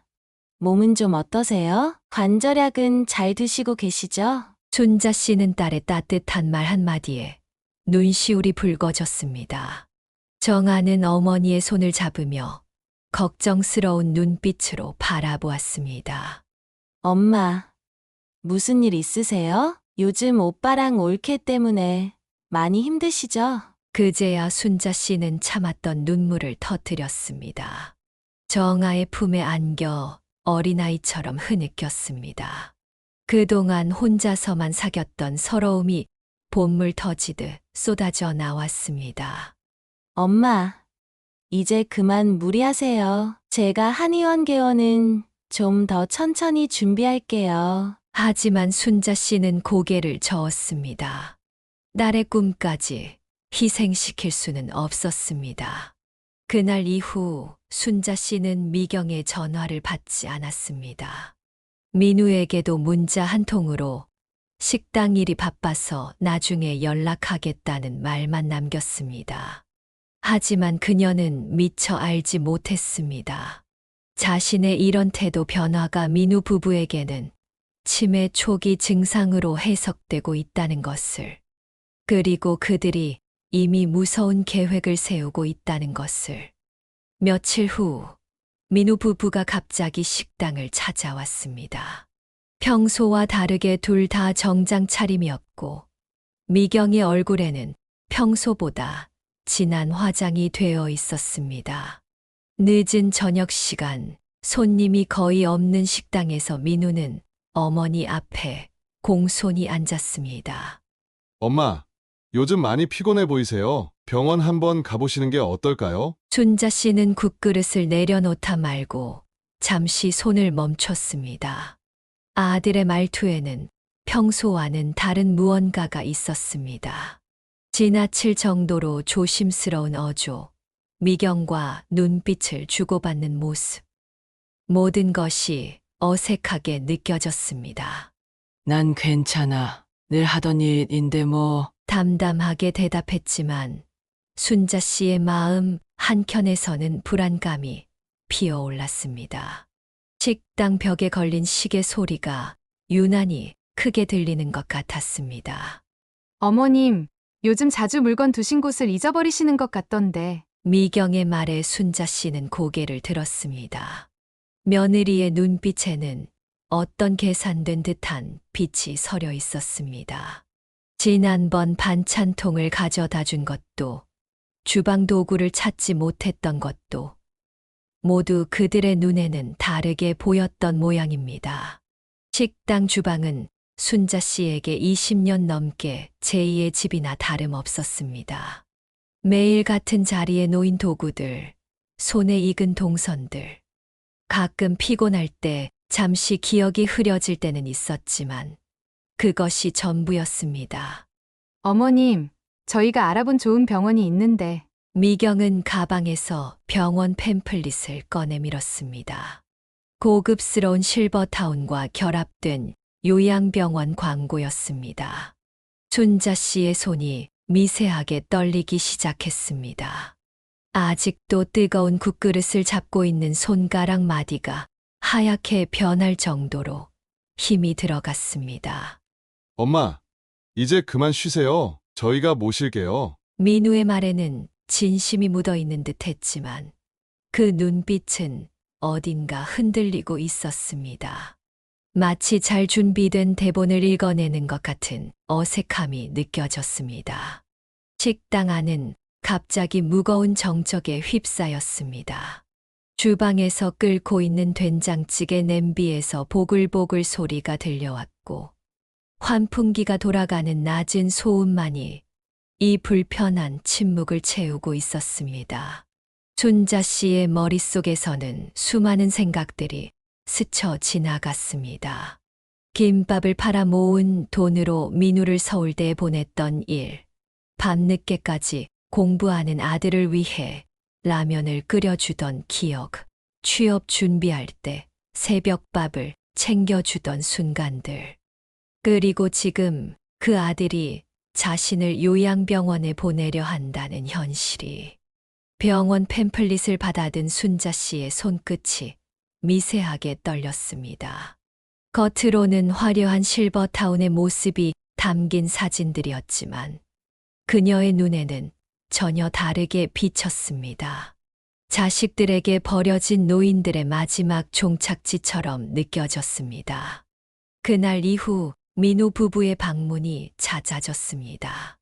Speaker 10: 몸은 좀 어떠세요? 관절약은 잘 드시고 계시죠?
Speaker 2: 순자 씨는 딸의 따뜻한 말 한마디에 눈시울이 붉어졌습니다. 정아는 어머니의 손을 잡으며 걱정스러운 눈빛으로 바라보았습니다.
Speaker 10: 엄마, 무슨 일 있으세요? 요즘 오빠랑 올케 때문에 많이 힘드시죠?
Speaker 2: 그제야 순자 씨는 참았던 눈물을 터뜨렸습니다. 정아의 품에 안겨 어린아이처럼 흐느꼈습니다. 그동안 혼자서만 사귀었던 서러움이 봇물 터지듯 쏟아져 나왔습니다.
Speaker 10: 엄마, 이제 그만 무리하세요. 제가 한의원 개원은 좀 더 천천히 준비할게요.
Speaker 2: 하지만 순자 씨는 고개를 저었습니다. 딸의 꿈까지 희생시킬 수는 없었습니다. 그날 이후 순자 씨는 미경의 전화를 받지 않았습니다. 민우에게도 문자 한 통으로 식당 일이 바빠서 나중에 연락하겠다는 말만 남겼습니다. 하지만 그녀는 미처 알지 못했습니다. 자신의 이런 태도 변화가 민우 부부에게는 치매 초기 증상으로 해석되고 있다는 것을, 그리고 그들이 이미 무서운 계획을 세우고 있다는 것을. 며칠 후 민우 부부가 갑자기 식당을 찾아왔습니다. 평소와 다르게 둘 다 정장 차림이었고 미경의 얼굴에는 평소보다 진한 화장이 되어 있었습니다. 늦은 저녁 시간, 손님이 거의 없는 식당에서 민우는 어머니 앞에 공손히 앉았습니다.
Speaker 1: 엄마, 요즘 많이 피곤해 보이세요. 병원 한번 가보시는 게 어떨까요?
Speaker 2: 순자 씨는 국그릇을 내려놓다 말고 잠시 손을 멈췄습니다. 아들의 말투에는 평소와는 다른 무언가가 있었습니다. 지나칠 정도로 조심스러운 어조, 미경과 눈빛을 주고받는 모습. 모든 것이 어색하게 느껴졌습니다.
Speaker 3: 난 괜찮아. 늘 하던 일인데 뭐.
Speaker 2: 담담하게 대답했지만 순자 씨의 마음 한켠에서는 불안감이 피어올랐습니다. 식당 벽에 걸린 시계 소리가 유난히 크게 들리는 것 같았습니다.
Speaker 9: 어머님, 요즘 자주 물건 두신 곳을 잊어버리시는 것 같던데.
Speaker 2: 미경의 말에 순자 씨는 고개를 들었습니다. 며느리의 눈빛에는 어떤 계산된 듯한 빛이 서려 있었습니다. 지난번 반찬통을 가져다 준 것도, 주방 도구를 찾지 못했던 것도 모두 그들의 눈에는 다르게 보였던 모양입니다. 식당 주방은 순자 씨에게 20년 넘게 제2의 집이나 다름없었습니다. 매일 같은 자리에 놓인 도구들, 손에 익은 동선들. 가끔 피곤할 때 잠시 기억이 흐려질 때는 있었지만 그것이 전부였습니다.
Speaker 9: 어머님, 저희가 알아본 좋은 병원이 있는데.
Speaker 2: 미경은 가방에서 병원 팸플릿을 꺼내 밀었습니다. 고급스러운 실버타운과 결합된 요양병원 광고였습니다. 순자 씨의 손이 미세하게 떨리기 시작했습니다. 아직도 뜨거운 국그릇을 잡고 있는 손가락 마디가 하얗게 변할 정도로 힘이 들어갔습니다.
Speaker 1: 엄마, 이제 그만 쉬세요. 저희가 모실게요.
Speaker 2: 민우의 말에는 진심이 묻어 있는 듯 했지만 그 눈빛은 어딘가 흔들리고 있었습니다. 마치 잘 준비된 대본을 읽어내는 것 같은 어색함이 느껴졌습니다. 식당 안은 갑자기 무거운 정적에 휩싸였습니다. 주방에서 끓고 있는 된장찌개 냄비에서 보글보글 소리가 들려왔고 환풍기가 돌아가는 낮은 소음만이 이 불편한 침묵을 채우고 있었습니다. 순자 씨의 머릿속에서는 수많은 생각들이 스쳐 지나갔습니다. 김밥을 팔아 모은 돈으로 민우를 서울대에 보냈던 일, 밤늦게까지 공부하는 아들을 위해 라면을 끓여주던 기억, 취업 준비할 때 새벽밥을 챙겨주던 순간들. 그리고 지금 그 아들이 자신을 요양병원에 보내려 한다는 현실이. 병원 팸플릿을 받아든 순자 씨의 손끝이 미세하게 떨렸습니다. 겉으로는 화려한 실버타운의 모습이 담긴 사진들이었지만 그녀의 눈에는 전혀 다르게 비쳤습니다. 자식들에게 버려진 노인들의 마지막 종착지처럼 느껴졌습니다. 그날 이후 민우 부부의 방문이 잦아졌습니다.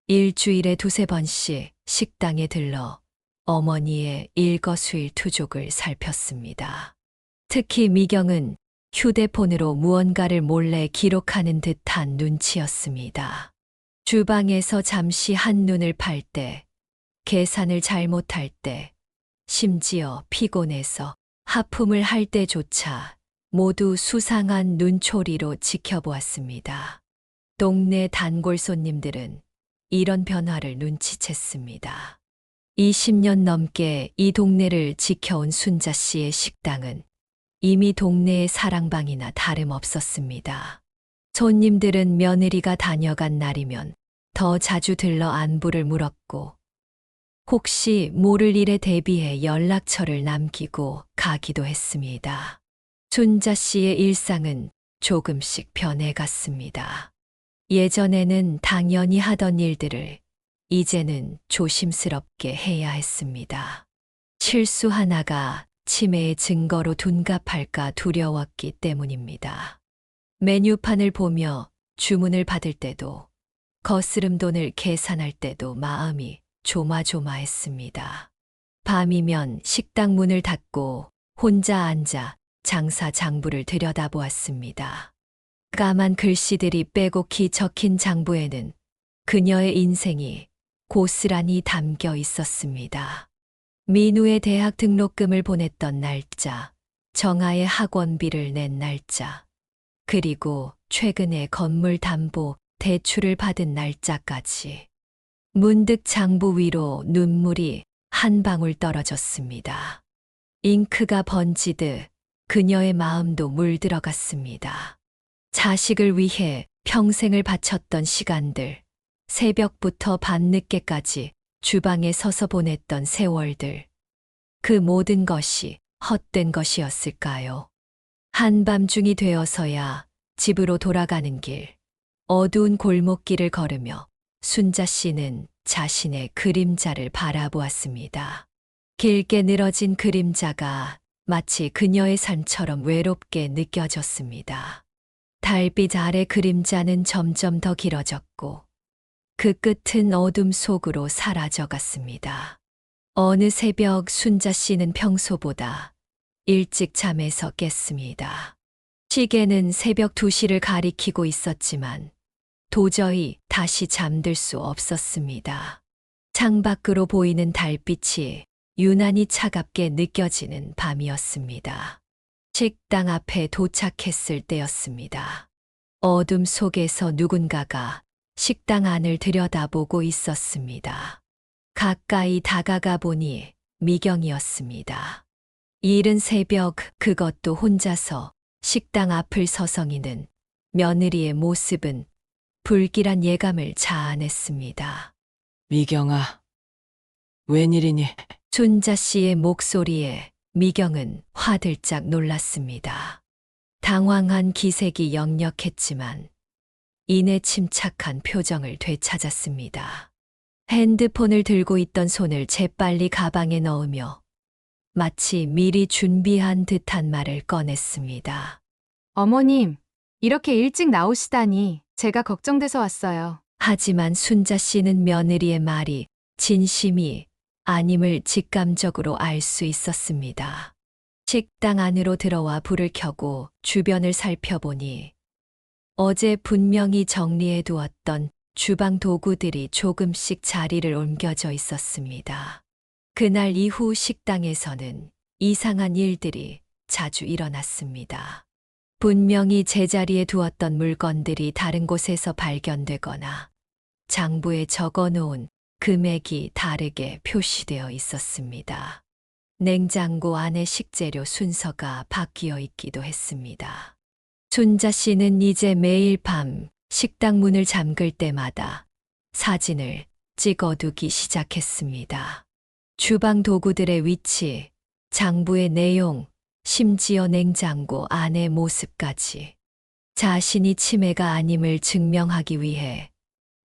Speaker 2: 일주일에 2~3번씩 식당에 들러 어머니의 일거수일투족을 살폈습니다. 특히 미경은 휴대폰으로 무언가를 몰래 기록하는 듯한 눈치였습니다. 주방에서 잠시 한눈을 팔 때, 계산을 잘못할 때, 심지어 피곤해서 하품을 할 때조차 모두 수상한 눈초리로 지켜보았습니다. 동네 단골 손님들은 이런 변화를 눈치챘습니다. 20년 넘게 이 동네를 지켜온 순자 씨의 식당은 이미 동네의 사랑방이나 다름없었습니다. 손님들은 며느리가 다녀간 날이면 더 자주 들러 안부를 물었고 혹시 모를 일에 대비해 연락처를 남기고 가기도 했습니다. 순자 씨의 일상은 조금씩 변해갔습니다. 예전에는 당연히 하던 일들을 이제는 조심스럽게 해야 했습니다. 실수 하나가 치매의 증거로 둔갑할까 두려웠기 때문입니다. 메뉴판을 보며 주문을 받을 때도 거스름 돈을 계산할 때도 마음이 조마조마했습니다. 밤이면 식당 문을 닫고 혼자 앉아 장사 장부를 들여다보았습니다. 까만 글씨들이 빼곡히 적힌 장부에는 그녀의 인생이 고스란히 담겨 있었습니다. 민우의 대학 등록금을 보냈던 날짜, 정아의 학원비를 낸 날짜, 그리고 최근에 건물 담보 대출을 받은 날짜까지. 문득 장부 위로 눈물이 한 방울 떨어졌습니다. 잉크가 번지듯 그녀의 마음도 물들어갔습니다. 자식을 위해 평생을 바쳤던 시간들, 새벽부터 밤늦게까지 주방에 서서 보냈던 세월들, 그 모든 것이 헛된 것이었을까요? 한밤중이 되어서야 집으로 돌아가는 길, 어두운 골목길을 걸으며 순자 씨는 자신의 그림자를 바라보았습니다. 길게 늘어진 그림자가 마치 그녀의 삶처럼 외롭게 느껴졌습니다. 달빛 아래 그림자는 점점 더 길어졌고 그 끝은 어둠 속으로 사라져 갔습니다. 어느 새벽 순자 씨는 평소보다 일찍 잠에서 깼습니다. 시계는 새벽 2시를 가리키고 있었지만 도저히 다시 잠들 수 없었습니다. 창밖으로 보이는 달빛이 유난히 차갑게 느껴지는 밤이었습니다. 식당 앞에 도착했을 때였습니다. 어둠 속에서 누군가가 식당 안을 들여다보고 있었습니다. 가까이 다가가 보니 미경이었습니다. 이른 새벽 그것도 혼자서 식당 앞을 서성이는 며느리의 모습은 불길한 예감을 자아냈습니다.
Speaker 3: 미경아, 웬일이니?
Speaker 2: 순자 씨의 목소리에 미경은 화들짝 놀랐습니다. 당황한 기색이 역력했지만 이내 침착한 표정을 되찾았습니다. 핸드폰을 들고 있던 손을 재빨리 가방에 넣으며 마치 미리 준비한 듯한 말을 꺼냈습니다.
Speaker 9: 어머님, 이렇게 일찍 나오시다니 제가 걱정돼서 왔어요.
Speaker 2: 하지만 순자 씨는 며느리의 말이 진심이 아님을 직감적으로 알 수 있었습니다. 식당 안으로 들어와 불을 켜고 주변을 살펴보니 어제 분명히 정리해 두었던 주방 도구들이 조금씩 자리를 옮겨져 있었습니다. 그날 이후 식당에서는 이상한 일들이 자주 일어났습니다. 분명히 제자리에 두었던 물건들이 다른 곳에서 발견되거나 장부에 적어놓은 금액이 다르게 표시되어 있었습니다. 냉장고 안에 식재료 순서가 바뀌어 있기도 했습니다. 순자 씨는 이제 매일 밤 식당 문을 잠글 때마다 사진을 찍어두기 시작했습니다. 주방 도구들의 위치, 장부의 내용, 심지어 냉장고 안의 모습까지 자신이 치매가 아님을 증명하기 위해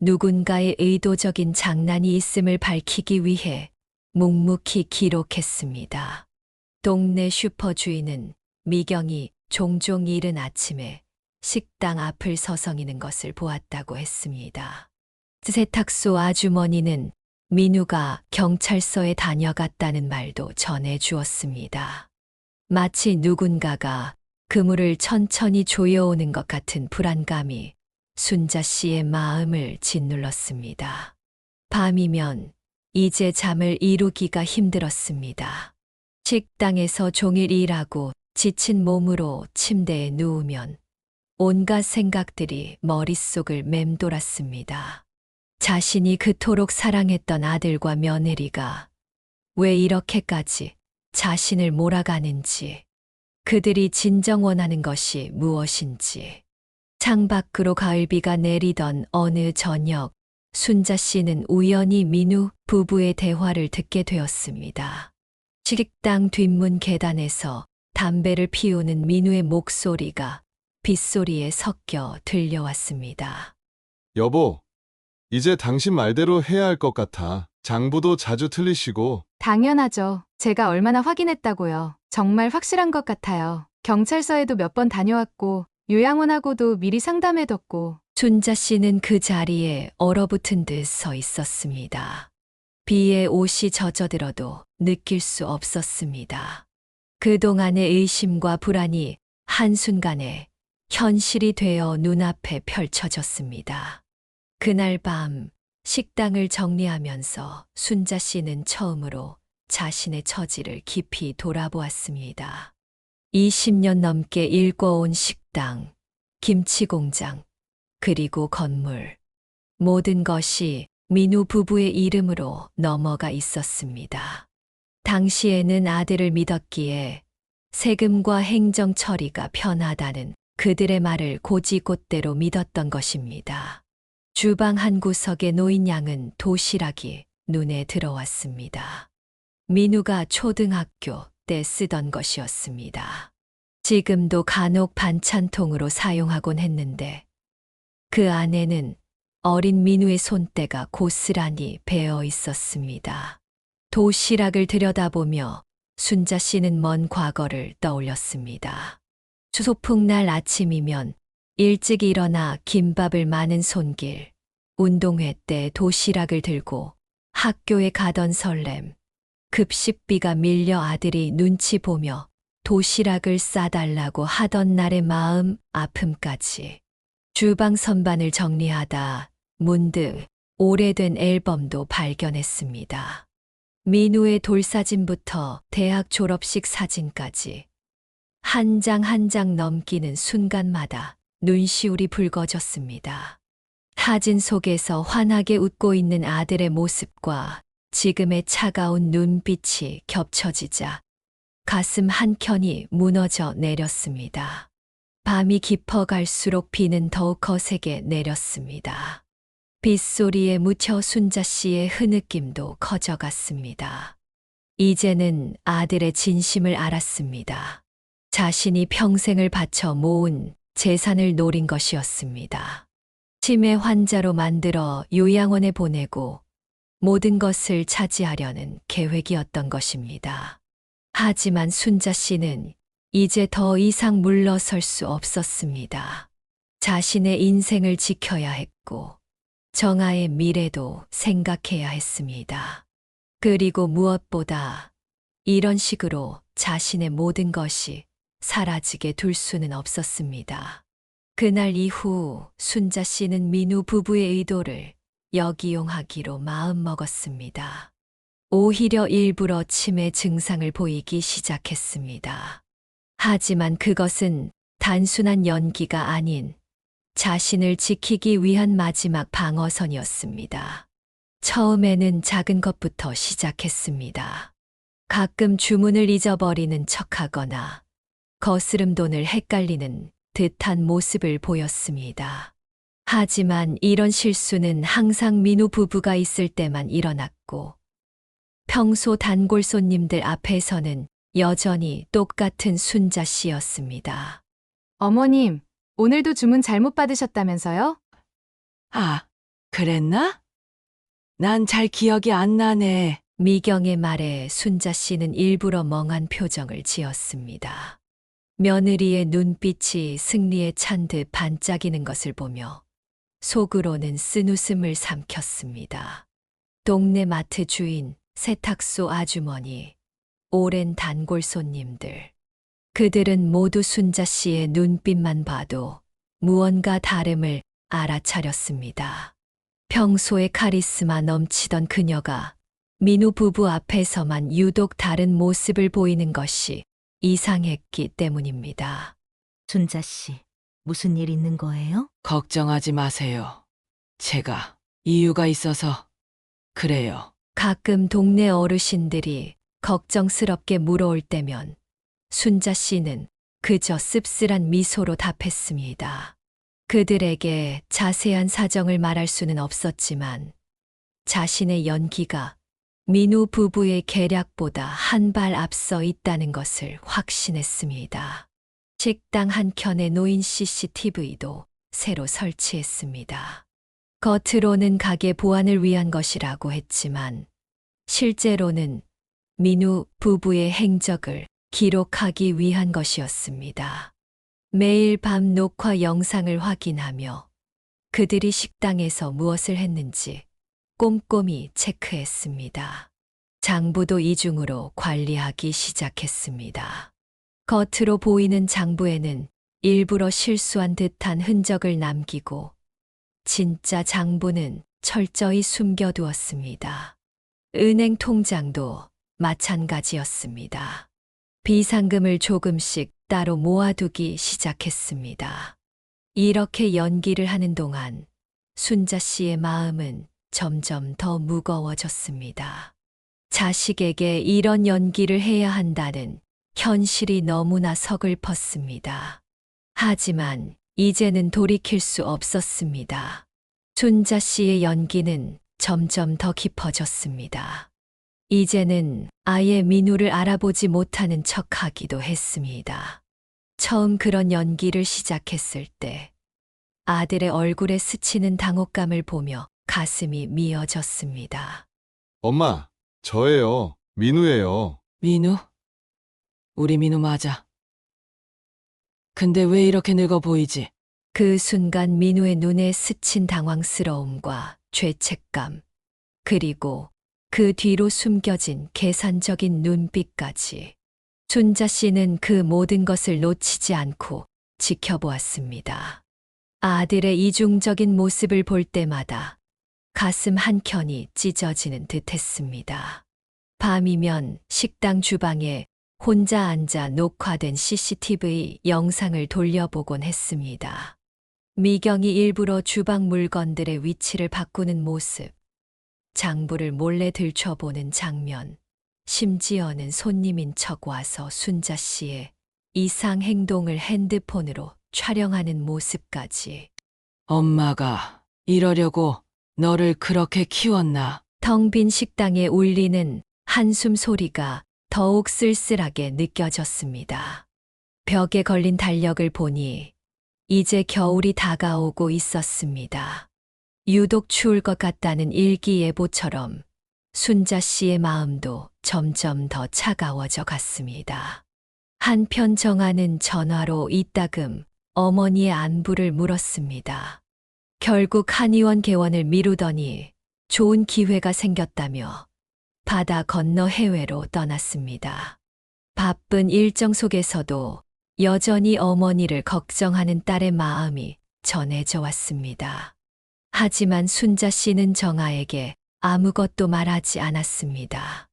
Speaker 2: 누군가의 의도적인 장난이 있음을 밝히기 위해 묵묵히 기록했습니다. 동네 슈퍼 주인은 미경이 종종 이른 아침에 식당 앞을 서성이는 것을 보았다고 했습니다. 세탁소 아주머니는 민우가 경찰서에 다녀갔다는 말도 전해 주었습니다. 마치 누군가가 그물을 천천히 조여오는 것 같은 불안감이 순자 씨의 마음을 짓눌렀습니다. 밤이면 이제 잠을 이루기가 힘들었습니다. 식당에서 종일 일하고 지친 몸으로 침대에 누우면 온갖 생각들이 머릿속을 맴돌았습니다. 자신이 그토록 사랑했던 아들과 며느리가 왜 이렇게까지 자신을 몰아가는지, 그들이 진정 원하는 것이 무엇인지. 창밖으로 가을비가 내리던 어느 저녁, 순자 씨는 우연히 민우 부부의 대화를 듣게 되었습니다. 식당 뒷문 계단에서 담배를 피우는 민우의 목소리가 빗소리에 섞여 들려왔습니다.
Speaker 1: 여보, 이제 당신 말대로 해야 할 것 같아. 장부도 자주 틀리시고.
Speaker 9: 당연하죠. 제가 얼마나 확인했다고요. 정말 확실한 것 같아요. 경찰서에도 몇 번 다녀왔고 요양원하고도 미리 상담해뒀고.
Speaker 2: 순자 씨는 그 자리에 얼어붙은 듯 서 있었습니다. 비에 옷이 젖어들어도 느낄 수 없었습니다. 그동안의 의심과 불안이 한순간에 현실이 되어 눈앞에 펼쳐졌습니다. 그날 밤 식당을 정리하면서 순자 씨는 처음으로 자신의 처지를 깊이 돌아보았습니다. 20년 넘게 일궈온 식당, 김치 공장, 그리고 건물. 모든 것이 민우 부부의 이름으로 넘어가 있었습니다. 당시에는 아들을 믿었기에 세금과 행정 처리가 편하다는 그들의 말을 고지곳대로 믿었던 것입니다. 주방 한 구석에 놓인 양은 도시락이 눈에 들어왔습니다. 민우가 초등학교 때 쓰던 것이었습니다. 지금도 간혹 반찬통으로 사용하곤 했는데 그 안에는 어린 민우의 손때가 고스란히 배어 있었습니다. 도시락을 들여다보며 순자 씨는 먼 과거를 떠올렸습니다. 추소풍날 아침이면 일찍 일어나 김밥을 마는 손길, 운동회 때 도시락을 들고 학교에 가던 설렘, 급식비가 밀려 아들이 눈치 보며 도시락을 싸달라고 하던 날의 마음 아픔까지. 주방 선반을 정리하다 문득 오래된 앨범도 발견했습니다. 민우의 돌사진부터 대학 졸업식 사진까지 한 장 한 장 넘기는 순간마다 눈시울이 붉어졌습니다. 사진 속에서 환하게 웃고 있는 아들의 모습과 지금의 차가운 눈빛이 겹쳐지자 가슴 한켠이 무너져 내렸습니다. 밤이 깊어갈수록 비는 더욱 거세게 내렸습니다. 빗소리에 묻혀 순자 씨의 흐느낌도 커져갔습니다. 이제는 아들의 진심을 알았습니다. 자신이 평생을 바쳐 모은 재산을 노린 것이었습니다. 치매 환자로 만들어 요양원에 보내고 모든 것을 차지하려는 계획이었던 것입니다. 하지만 순자 씨는 이제 더 이상 물러설 수 없었습니다. 자신의 인생을 지켜야 했고 정아의 미래도 생각해야 했습니다. 그리고 무엇보다 이런 식으로 자신의 모든 것이 사라지게 둘 수는 없었습니다. 그날 이후 순자 씨는 민우 부부의 의도를 역이용하기로 마음먹었습니다. 오히려 일부러 치매 증상을 보이기 시작했습니다. 하지만 그것은 단순한 연기가 아닌 자신을 지키기 위한 마지막 방어선이었습니다. 처음에는 작은 것부터 시작했습니다. 가끔 주문을 잊어버리는 척하거나 거스름 돈을 헷갈리는 듯한 모습을 보였습니다. 하지만 이런 실수는 항상 민우 부부가 있을 때만 일어났고 평소 단골 손님들 앞에서는 여전히 똑같은 순자 씨였습니다.
Speaker 9: 어머님, 오늘도 주문 잘못 받으셨다면서요?
Speaker 3: 아, 그랬나? 난 잘 기억이 안 나네.
Speaker 2: 미경의 말에 순자 씨는 일부러 멍한 표정을 지었습니다. 며느리의 눈빛이 승리에 찬 듯 반짝이는 것을 보며 속으로는 쓴웃음을 삼켰습니다. 동네 마트 주인, 세탁소 아주머니, 오랜 단골 손님들. 그들은 모두 순자 씨의 눈빛만 봐도 무언가 다름을 알아차렸습니다. 평소에 카리스마 넘치던 그녀가 민우 부부 앞에서만 유독 다른 모습을 보이는 것이 이상했기 때문입니다.
Speaker 8: 순자 씨, 무슨 일 있는 거예요?
Speaker 3: 걱정하지 마세요. 제가 이유가 있어서 그래요.
Speaker 2: 가끔 동네 어르신들이 걱정스럽게 물어올 때면 순자 씨는 그저 씁쓸한 미소로 답했습니다. 그들에게 자세한 사정을 말할 수는 없었지만 자신의 연기가 민우 부부의 계략보다 한 발 앞서 있다는 것을 확신했습니다. 식당 한켠에 놓인 CCTV도 새로 설치했습니다. 겉으로는 가게 보안을 위한 것이라고 했지만 실제로는 민우 부부의 행적을 기록하기 위한 것이었습니다. 매일 밤 녹화 영상을 확인하며 그들이 식당에서 무엇을 했는지 꼼꼼히 체크했습니다. 장부도 이중으로 관리하기 시작했습니다. 겉으로 보이는 장부에는 일부러 실수한 듯한 흔적을 남기고 진짜 장부는 철저히 숨겨두었습니다. 은행 통장도 마찬가지였습니다. 비상금을 조금씩 따로 모아두기 시작했습니다. 이렇게 연기를 하는 동안 순자 씨의 마음은 점점 더 무거워졌습니다. 자식에게 이런 연기를 해야 한다는 현실이 너무나 서글펐습니다. 하지만 이제는 돌이킬 수 없었습니다. 순자 씨의 연기는 점점 더 깊어졌습니다. 이제는 아예 민우를 알아보지 못하는 척하기도 했습니다. 처음 그런 연기를 시작했을 때 아들의 얼굴에 스치는 당혹감을 보며 가슴이 미어졌습니다.
Speaker 1: 엄마, 저예요. 민우예요.
Speaker 3: 민우? 우리 민우 맞아. 근데 왜 이렇게 늙어 보이지?
Speaker 2: 그 순간 민우의 눈에 스친 당황스러움과 죄책감, 그리고 그 뒤로 숨겨진 계산적인 눈빛까지. 순자 씨는 그 모든 것을 놓치지 않고 지켜보았습니다. 아들의 이중적인 모습을 볼 때마다 가슴 한켠이 찢어지는 듯 했습니다. 밤이면 식당 주방에 혼자 앉아 녹화된 CCTV 영상을 돌려보곤 했습니다. 미경이 일부러 주방 물건들의 위치를 바꾸는 모습, 장부를 몰래 들춰보는 장면, 심지어는 손님인 척 와서 순자 씨의 이상 행동을 핸드폰으로 촬영하는 모습까지.
Speaker 3: 엄마가 이러려고 너를 그렇게 키웠나?
Speaker 2: 텅 빈 식당에 울리는 한숨 소리가 더욱 쓸쓸하게 느껴졌습니다. 벽에 걸린 달력을 보니 이제 겨울이 다가오고 있었습니다. 유독 추울 것 같다는 일기예보처럼 순자 씨의 마음도 점점 더 차가워져 갔습니다. 한편 정아는 전화로 이따금 어머니의 안부를 물었습니다. 결국 한의원 개원을 미루더니 좋은 기회가 생겼다며 바다 건너 해외로 떠났습니다. 바쁜 일정 속에서도 여전히 어머니를 걱정하는 딸의 마음이 전해져 왔습니다. 하지만 순자 씨는 정아에게 아무것도 말하지 않았습니다.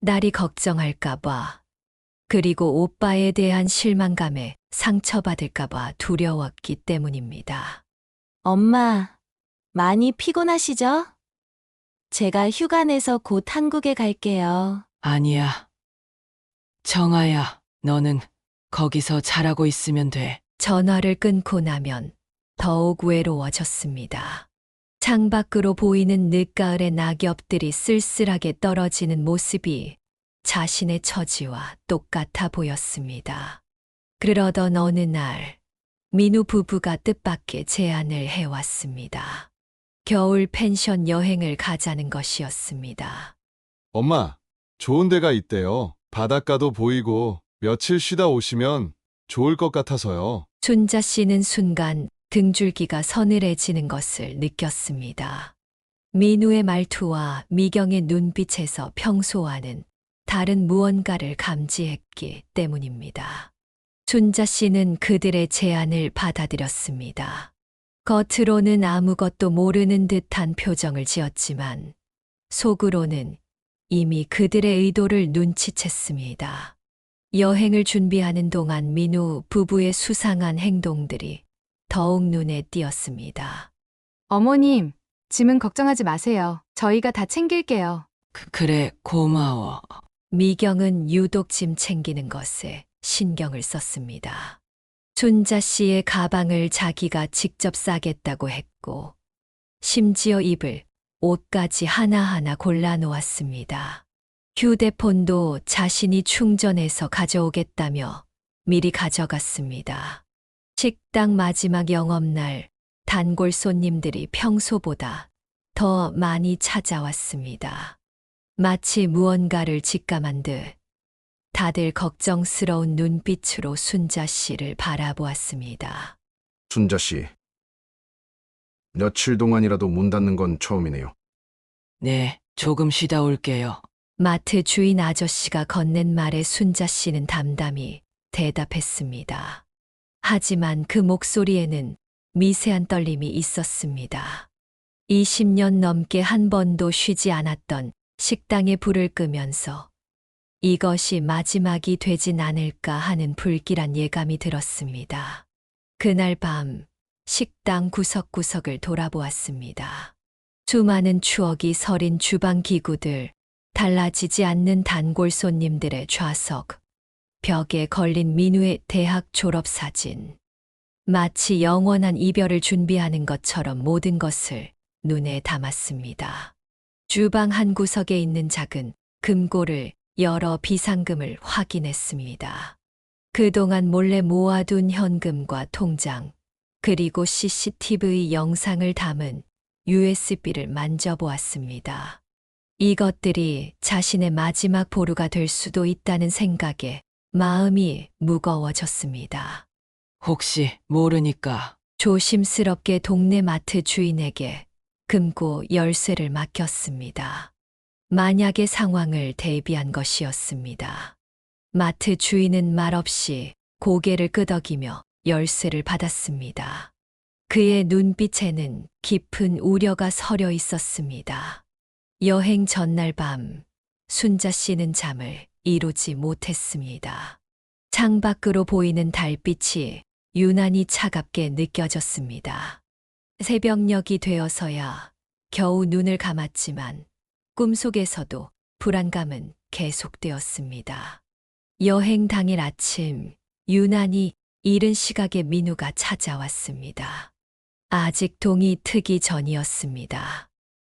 Speaker 2: 딸이 걱정할까봐, 그리고 오빠에 대한 실망감에 상처받을까봐 두려웠기 때문입니다.
Speaker 10: 엄마, 많이 피곤하시죠? 제가 휴가 내서 곧 한국에 갈게요.
Speaker 3: 아니야. 정아야, 너는 거기서 잘하고 있으면 돼.
Speaker 2: 전화를 끊고 나면 더욱 외로워졌습니다. 창밖으로 보이는 늦가을의 낙엽들이 쓸쓸하게 떨어지는 모습이 자신의 처지와 똑같아 보였습니다. 그러던 어느 날, 민우 부부가 뜻밖의 제안을 해왔습니다. 겨울 펜션 여행을 가자는 것이었습니다.
Speaker 1: 엄마, 좋은 데가 있대요. 바닷가도 보이고 며칠 쉬다 오시면 좋을 것 같아서요.
Speaker 2: 순자 씨는 순간 등줄기가 서늘해지는 것을 느꼈습니다. 민우의 말투와 미경의 눈빛에서 평소와는 다른 무언가를 감지했기 때문입니다. 순자 씨는 그들의 제안을 받아들였습니다. 겉으로는 아무것도 모르는 듯한 표정을 지었지만 속으로는 이미 그들의 의도를 눈치챘습니다. 여행을 준비하는 동안 민우 부부의 수상한 행동들이 더욱 눈에 띄었습니다.
Speaker 9: 어머님, 짐은 걱정하지 마세요. 저희가 다 챙길게요.
Speaker 3: 그래, 고마워.
Speaker 2: 미경은 유독 짐 챙기는 것에 신경을 썼습니다. 순자 씨의 가방을 자기가 직접 싸겠다고 했고, 심지어 입을 옷까지 하나하나 골라놓았습니다. 휴대폰도 자신이 충전해서 가져오겠다며 미리 가져갔습니다. 식당 마지막 영업날, 단골 손님들이 평소보다 더 많이 찾아왔습니다. 마치 무언가를 직감한 듯 다들 걱정스러운 눈빛으로 순자 씨를 바라보았습니다.
Speaker 5: 순자 씨, 며칠 동안이라도 문 닫는 건 처음이네요.
Speaker 3: 네, 조금 쉬다 올게요.
Speaker 2: 마트 주인 아저씨가 건넨 말에 순자 씨는 담담히 대답했습니다. 하지만 그 목소리에는 미세한 떨림이 있었습니다. 20년 넘게 한 번도 쉬지 않았던 식당에 불을 끄면서 이것이 마지막이 되진 않을까 하는 불길한 예감이 들었습니다. 그날 밤 식당 구석구석을 돌아보았습니다. 수많은 추억이 서린 주방 기구들, 달라지지 않는 단골 손님들의 좌석, 벽에 걸린 민우의 대학 졸업 사진. 마치 영원한 이별을 준비하는 것처럼 모든 것을 눈에 담았습니다. 주방 한 구석에 있는 작은 금고를 열어 비상금을 확인했습니다. 그동안 몰래 모아둔 현금과 통장, 그리고 CCTV 영상을 담은 USB를 만져보았습니다. 이것들이 자신의 마지막 보루가 될 수도 있다는 생각에 마음이 무거워졌습니다.
Speaker 3: 혹시 모르니까
Speaker 2: 조심스럽게 동네 마트 주인에게 금고 열쇠를 맡겼습니다. 만약의 상황을 대비한 것이었습니다. 마트 주인은 말없이 고개를 끄덕이며 열쇠를 받았습니다. 그의 눈빛에는 깊은 우려가 서려 있었습니다. 여행 전날 밤, 순자 씨는 잠을 이루지 못했습니다. 창밖으로 보이는 달빛이 유난히 차갑게 느껴졌습니다. 새벽녘이 되어서야 겨우 눈을 감았지만 꿈속에서도 불안감은 계속되었습니다. 여행 당일 아침, 유난히 이른 시각에 민우가 찾아왔습니다. 아직 동이 트기 전이었습니다.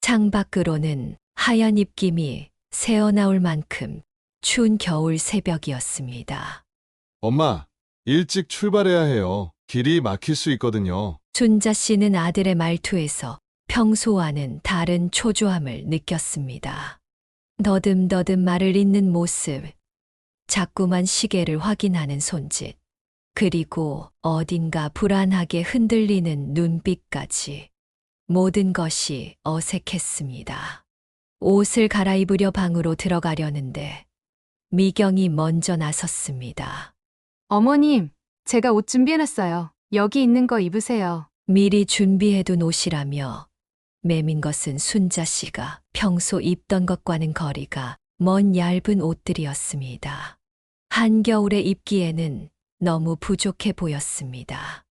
Speaker 2: 창밖으로는 하얀 입김이 새어나올 만큼 추운 겨울 새벽이었습니다.
Speaker 1: 엄마, 일찍 출발해야 해요. 길이 막힐 수 있거든요.
Speaker 2: 순자 씨는 아들의 말투에서 평소와는 다른 초조함을 느꼈습니다. 더듬더듬 말을 잇는 모습, 자꾸만 시계를 확인하는 손짓, 그리고 어딘가 불안하게 흔들리는 눈빛까지 모든 것이 어색했습니다. 옷을 갈아입으려 방으로 들어가려는데 미경이 먼저 나섰습니다.
Speaker 9: 어머님, 제가 옷 준비해놨어요. 여기 있는 거 입으세요.
Speaker 2: 미리 준비해둔 옷이라며 매민 것은 순자 씨가 평소 입던 것과는 거리가 먼 얇은 옷들이었습니다. 한겨울에 입기에는 너무 부족해 보였습니다.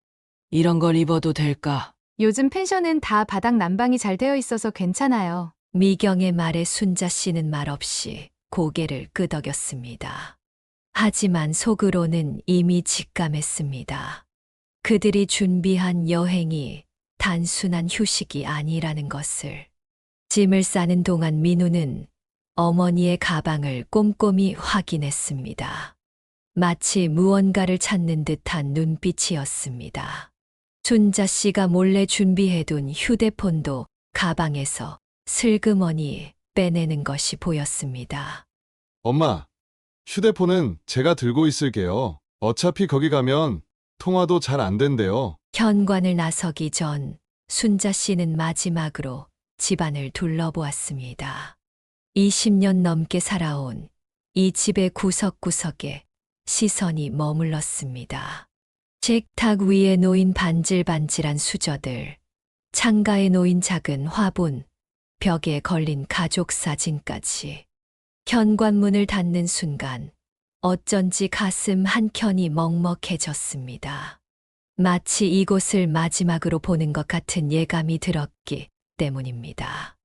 Speaker 3: 이런 걸 입어도 될까?
Speaker 9: 요즘 펜션은 다 바닥 난방이 잘 되어 있어서 괜찮아요.
Speaker 2: 미경의 말에 순자 씨는 말없이 고개를 끄덕였습니다. 하지만 속으로는 이미 직감했습니다. 그들이 준비한 여행이 단순한 휴식이 아니라는 것을. 짐을 싸는 동안 민우는 어머니의 가방을 꼼꼼히 확인했습니다. 마치 무언가를 찾는 듯한 눈빛이었습니다. 순자 씨가 몰래 준비해둔 휴대폰도 가방에서 슬그머니 빼내는 것이 보였습니다.
Speaker 1: 엄마, 휴대폰은 제가 들고 있을게요. 어차피 거기 가면 통화도 잘 안 된대요.
Speaker 2: 현관을 나서기 전 순자 씨는 마지막으로 집안을 둘러보았습니다. 20년 넘게 살아온 이 집의 구석구석에 시선이 머물렀습니다. 식탁 위에 놓인 반질반질한 수저들, 창가에 놓인 작은 화분, 벽에 걸린 가족 사진까지. 현관문을 닫는 순간 어쩐지 가슴 한켠이 먹먹해졌습니다. 마치 이곳을 마지막으로 보는 것 같은 예감이 들었기 때문입니다.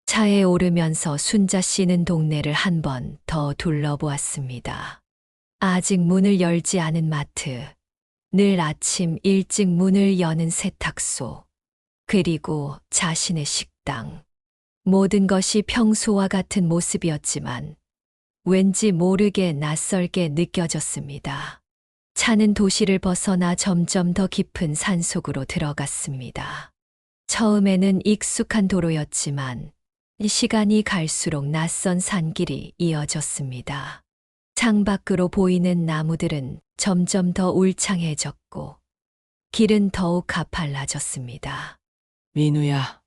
Speaker 2: 차에 오르면서 순자 씨는 동네를 한 번 더 둘러보았습니다. 아직 문을 열지 않은 마트, 늘 아침 일찍 문을 여는 세탁소, 그리고 자신의 식당. 모든 것이 평소와 같은 모습이었지만 왠지 모르게 낯설게 느껴졌습니다. 차는 도시를 벗어나 점점 더 깊은 산속으로 들어갔습니다. 처음에는 익숙한 도로였지만 시간이 갈수록 낯선 산길이 이어졌습니다. 창밖으로 보이는 나무들은 점점 더 울창해졌고 길은 더욱 가팔라졌습니다.
Speaker 3: 민우야,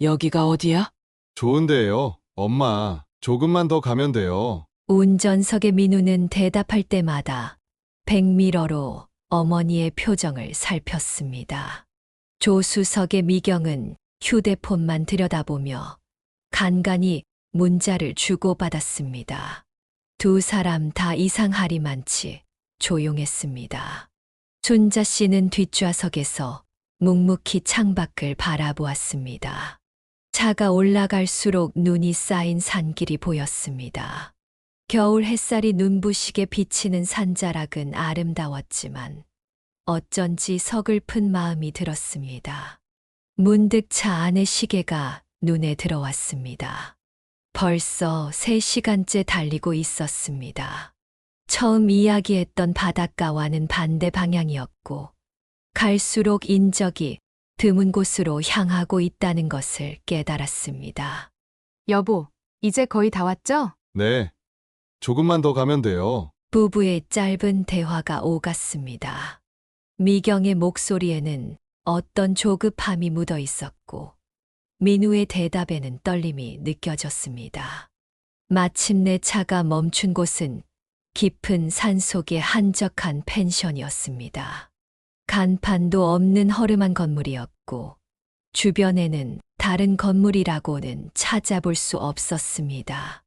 Speaker 3: 여기가 어디야?
Speaker 1: 좋은데요. 엄마, 조금만 더 가면 돼요.
Speaker 2: 운전석의 민우는 대답할 때마다 백미러로 어머니의 표정을 살폈습니다. 조수석의 미경은 휴대폰만 들여다보며 간간히 문자를 주고받았습니다. 두 사람 다 이상하리만치 조용했습니다. 순자 씨는 뒷좌석에서 묵묵히 창밖을 바라보았습니다. 차가 올라갈수록 눈이 쌓인 산길이 보였습니다. 겨울 햇살이 눈부시게 비치는 산자락은 아름다웠지만 어쩐지 서글픈 마음이 들었습니다. 문득 차 안의 시계가 눈에 들어왔습니다. 벌써 3시간째 달리고 있었습니다. 처음 이야기했던 바닷가와는 반대 방향이었고, 갈수록 인적이 드문 곳으로 향하고 있다는 것을 깨달았습니다.
Speaker 9: 여보, 이제 거의 다 왔죠?
Speaker 1: 네. 조금만 더 가면 돼요.
Speaker 2: 부부의 짧은 대화가 오갔습니다. 미경의 목소리에는 어떤 조급함이 묻어 있었고, 민우의 대답에는 떨림이 느껴졌습니다. 마침내 차가 멈춘 곳은 깊은 산속의 한적한 펜션이었습니다. 간판도 없는 허름한 건물이었고, 주변에는 다른 건물이라고는 찾아볼 수 없었습니다.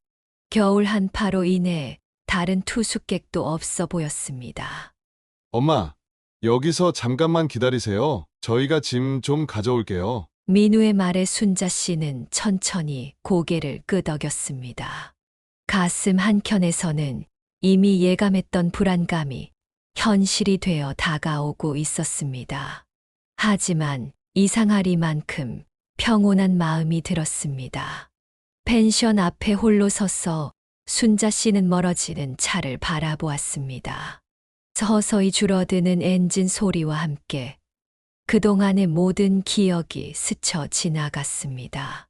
Speaker 2: 겨울 한파로 인해 다른 투숙객도 없어 보였습니다.
Speaker 1: 엄마, 여기서 잠깐만 기다리세요. 저희가 짐 좀 가져올게요.
Speaker 2: 민우의 말에 순자 씨는 천천히 고개를 끄덕였습니다. 가슴 한켠에서는 이미 예감했던 불안감이 현실이 되어 다가오고 있었습니다. 하지만 이상하리만큼 평온한 마음이 들었습니다. 펜션 앞에 홀로 서서 순자 씨는 멀어지는 차를 바라보았습니다. 서서히 줄어드는 엔진 소리와 함께 그동안의 모든 기억이 스쳐 지나갔습니다.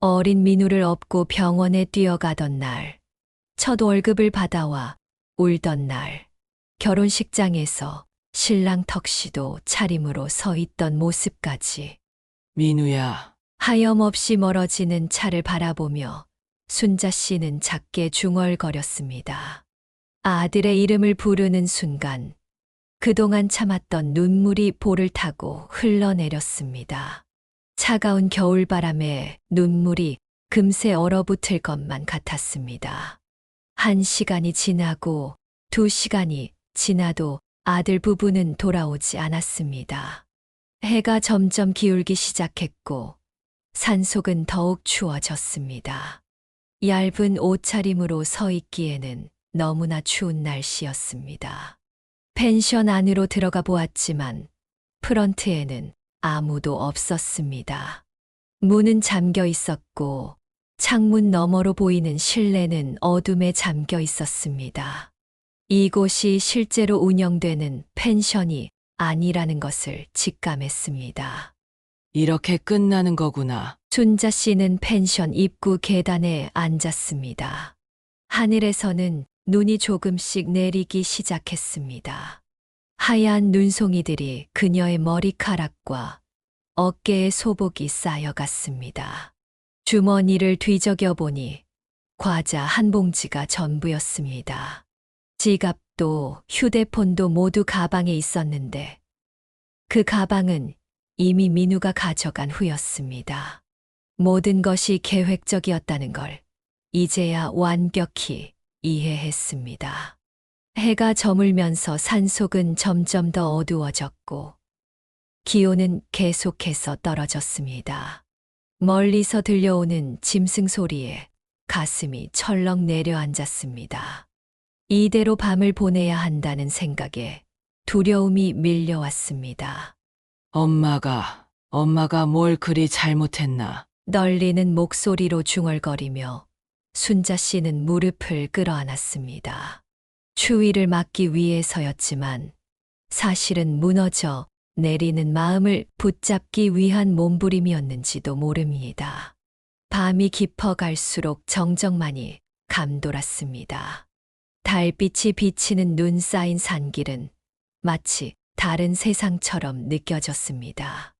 Speaker 2: 어린 민우를 업고 병원에 뛰어가던 날, 첫 월급을 받아와 울던 날, 결혼식장에서 신랑 턱시도 차림으로 서 있던 모습까지.
Speaker 3: 민우야,
Speaker 2: 하염없이 멀어지는 차를 바라보며 순자 씨는 작게 중얼거렸습니다. 아들의 이름을 부르는 순간 그동안 참았던 눈물이 볼을 타고 흘러내렸습니다. 차가운 겨울바람에 눈물이 금세 얼어붙을 것만 같았습니다. 1시간이 지나고 2시간이 지나도 아들 부부는 돌아오지 않았습니다. 해가 점점 기울기 시작했고 산속은 더욱 추워졌습니다. 얇은 옷차림으로 서 있기에는 너무나 추운 날씨였습니다. 펜션 안으로 들어가 보았지만 프런트에는 아무도 없었습니다. 문은 잠겨 있었고 창문 너머로 보이는 실내는 어둠에 잠겨 있었습니다. 이곳이 실제로 운영되는 펜션이 아니라는 것을 직감했습니다.
Speaker 3: 이렇게 끝나는 거구나.
Speaker 2: 순자 씨는 펜션 입구 계단에 앉았습니다. 하늘에서는 눈이 조금씩 내리기 시작했습니다. 하얀 눈송이들이 그녀의 머리카락과 어깨에 소복이 쌓여갔습니다. 주머니를 뒤적여 보니 과자 한 봉지가 전부였습니다. 지갑도 휴대폰도 모두 가방에 있었는데 그 가방은 이미 민우가 가져간 후였습니다. 모든 것이 계획적이었다는 걸 이제야 완벽히 이해했습니다. 해가 저물면서 산속은 점점 더 어두워졌고 기온은 계속해서 떨어졌습니다. 멀리서 들려오는 짐승 소리에 가슴이 철렁 내려앉았습니다. 이대로 밤을 보내야 한다는 생각에 두려움이 밀려왔습니다.
Speaker 3: 엄마가 뭘 그리 잘못했나?
Speaker 2: 떨리는 목소리로 중얼거리며 순자 씨는 무릎을 끌어안았습니다. 추위를 막기 위해서였지만 사실은 무너져 내리는 마음을 붙잡기 위한 몸부림이었는지도 모릅니다. 밤이 깊어갈수록 정적만이 감돌았습니다. 달빛이 비치는 눈 쌓인 산길은 마치 다른 세상처럼 느껴졌습니다.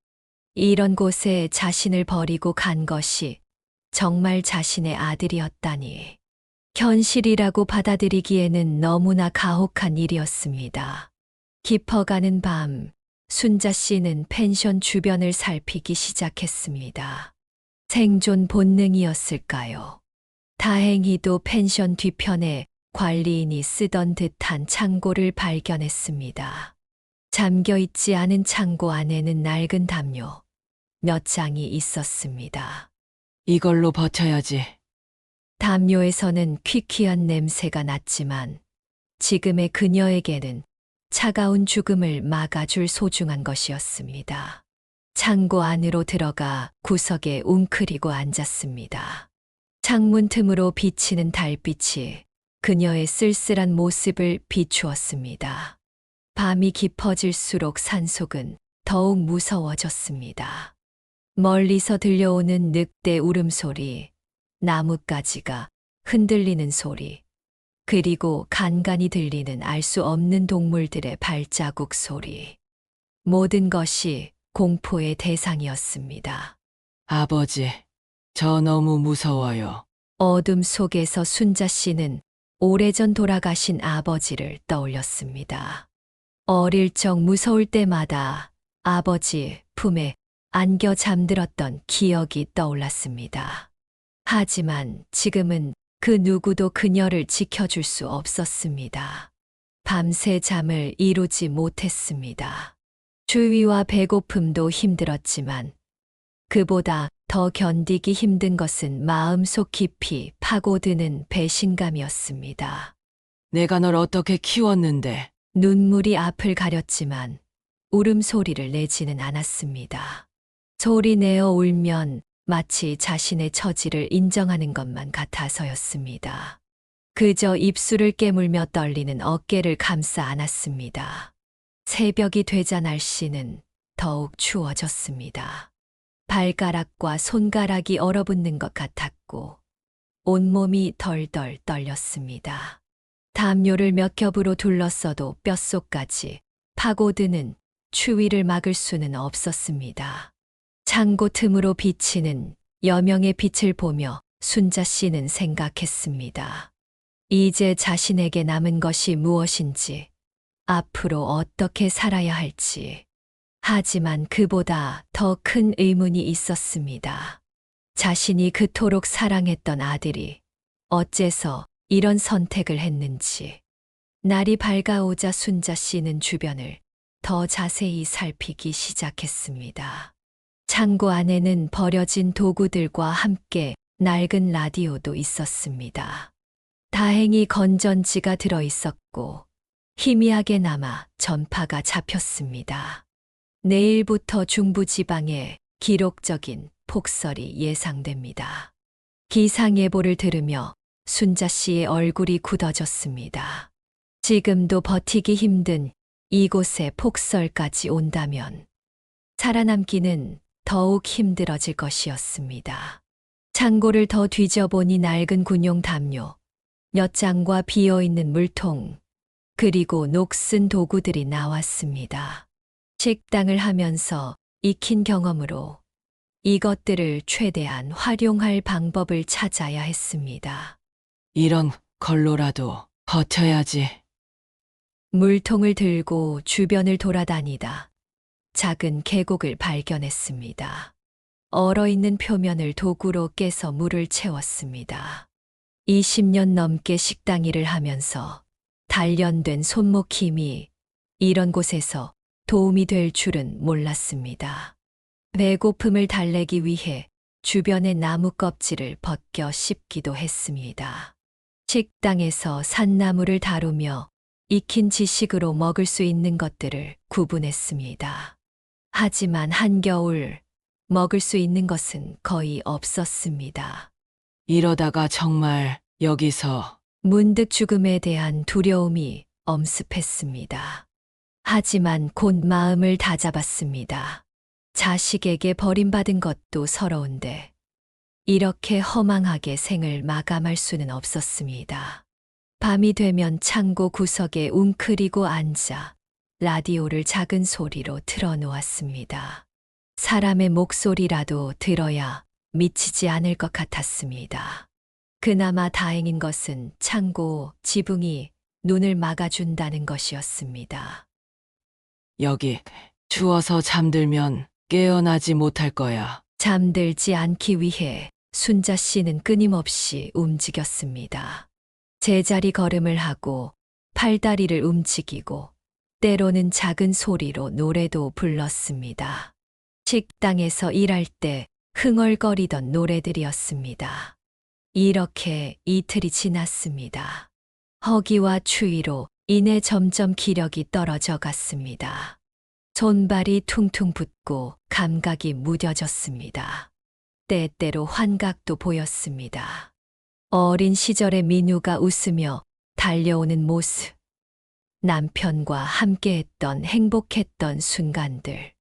Speaker 2: 이런 곳에 자신을 버리고 간 것이 정말 자신의 아들이었다니. 현실이라고 받아들이기에는 너무나 가혹한 일이었습니다. 깊어가는 밤, 순자 씨는 펜션 주변을 살피기 시작했습니다. 생존 본능이었을까요? 다행히도 펜션 뒤편에 관리인이 쓰던 듯한 창고를 발견했습니다. 잠겨있지 않은 창고 안에는 낡은 담요 몇 장이 있었습니다.
Speaker 3: 이걸로 버텨야지.
Speaker 2: 담요에서는 퀴퀴한 냄새가 났지만 지금의 그녀에게는 차가운 죽음을 막아줄 소중한 것이었습니다. 창고 안으로 들어가 구석에 웅크리고 앉았습니다. 창문 틈으로 비치는 달빛이 그녀의 쓸쓸한 모습을 비추었습니다. 밤이 깊어질수록 산속은 더욱 무서워졌습니다. 멀리서 들려오는 늑대 울음소리, 나뭇가지가 흔들리는 소리, 그리고 간간이 들리는 알 수 없는 동물들의 발자국 소리. 모든 것이 공포의 대상이었습니다.
Speaker 3: 아버지, 저 너무 무서워요.
Speaker 2: 어둠 속에서 순자 씨는 오래전 돌아가신 아버지를 떠올렸습니다. 어릴 적 무서울 때마다 아버지 품에 안겨 잠들었던 기억이 떠올랐습니다. 하지만 지금은 그 누구도 그녀를 지켜줄 수 없었습니다. 밤새 잠을 이루지 못했습니다. 추위와 배고픔도 힘들었지만 그보다 더 견디기 힘든 것은 마음속 깊이 파고드는 배신감이었습니다.
Speaker 3: 내가 널 어떻게 키웠는데.
Speaker 2: 눈물이 앞을 가렸지만 울음소리를 내지는 않았습니다. 소리 내어 울면 마치 자신의 처지를 인정하는 것만 같아서였습니다. 그저 입술을 깨물며 떨리는 어깨를 감싸 안았습니다. 새벽이 되자 날씨는 더욱 추워졌습니다. 발가락과 손가락이 얼어붙는 것 같았고 온몸이 덜덜 떨렸습니다. 담요를 몇 겹으로 둘렀어도 뼛속까지 파고드는 추위를 막을 수는 없었습니다. 창고 틈으로 비치는 여명의 빛을 보며 순자 씨는 생각했습니다. 이제 자신에게 남은 것이 무엇인지, 앞으로 어떻게 살아야 할지. 하지만 그보다 더 큰 의문이 있었습니다. 자신이 그토록 사랑했던 아들이 어째서 이런 선택을 했는지. 날이 밝아오자 순자 씨는 주변을 더 자세히 살피기 시작했습니다. 창고 안에는 버려진 도구들과 함께 낡은 라디오도 있었습니다. 다행히 건전지가 들어 있었고 희미하게 남아 전파가 잡혔습니다. 내일부터 중부지방에 기록적인 폭설이 예상됩니다. 기상예보를 들으며 순자 씨의 얼굴이 굳어졌습니다. 지금도 버티기 힘든 이곳에 폭설까지 온다면 살아남기는 더욱 힘들어질 것이었습니다. 창고를 더 뒤져보니 낡은 군용 담요, 몇 장과 비어있는 물통, 그리고 녹슨 도구들이 나왔습니다. 식당을 하면서 익힌 경험으로 이것들을 최대한 활용할 방법을 찾아야 했습니다.
Speaker 3: 이런 걸로라도 버텨야지.
Speaker 2: 물통을 들고 주변을 돌아다니다 작은 계곡을 발견했습니다. 얼어있는 표면을 도구로 깨서 물을 채웠습니다. 20년 넘게 식당 일을 하면서 단련된 손목 힘이 이런 곳에서 도움이 될 줄은 몰랐습니다. 배고픔을 달래기 위해 주변의 나무 껍질을 벗겨 씹기도 했습니다. 식당에서 산나물을 다루며 익힌 지식으로 먹을 수 있는 것들을 구분했습니다. 하지만 한겨울 먹을 수 있는 것은 거의 없었습니다.
Speaker 3: 이러다가 정말 여기서.
Speaker 2: 문득 죽음에 대한 두려움이 엄습했습니다. 하지만 곧 마음을 다잡았습니다. 자식에게 버림받은 것도 서러운데 이렇게 허망하게 생을 마감할 수는 없었습니다. 밤이 되면 창고 구석에 웅크리고 앉아 라디오를 작은 소리로 틀어놓았습니다. 사람의 목소리라도 들어야 미치지 않을 것 같았습니다. 그나마 다행인 것은 창고 지붕이 눈을 막아준다는 것이었습니다.
Speaker 3: 여기 추워서 잠들면 깨어나지 못할 거야.
Speaker 2: 잠들지 않기 위해 순자 씨는 끊임없이 움직였습니다. 제자리 걸음을 하고 팔다리를 움직이고 때로는 작은 소리로 노래도 불렀습니다. 식당에서 일할 때 흥얼거리던 노래들이었습니다. 이렇게 이틀이 지났습니다. 허기와 추위로 이내 점점 기력이 떨어져 갔습니다. 손발이 퉁퉁 붓고 감각이 무뎌졌습니다. 때때로 환각도 보였습니다. 어린 시절의 민우가 웃으며 달려오는 모습. 남편과 함께했던 행복했던 순간들.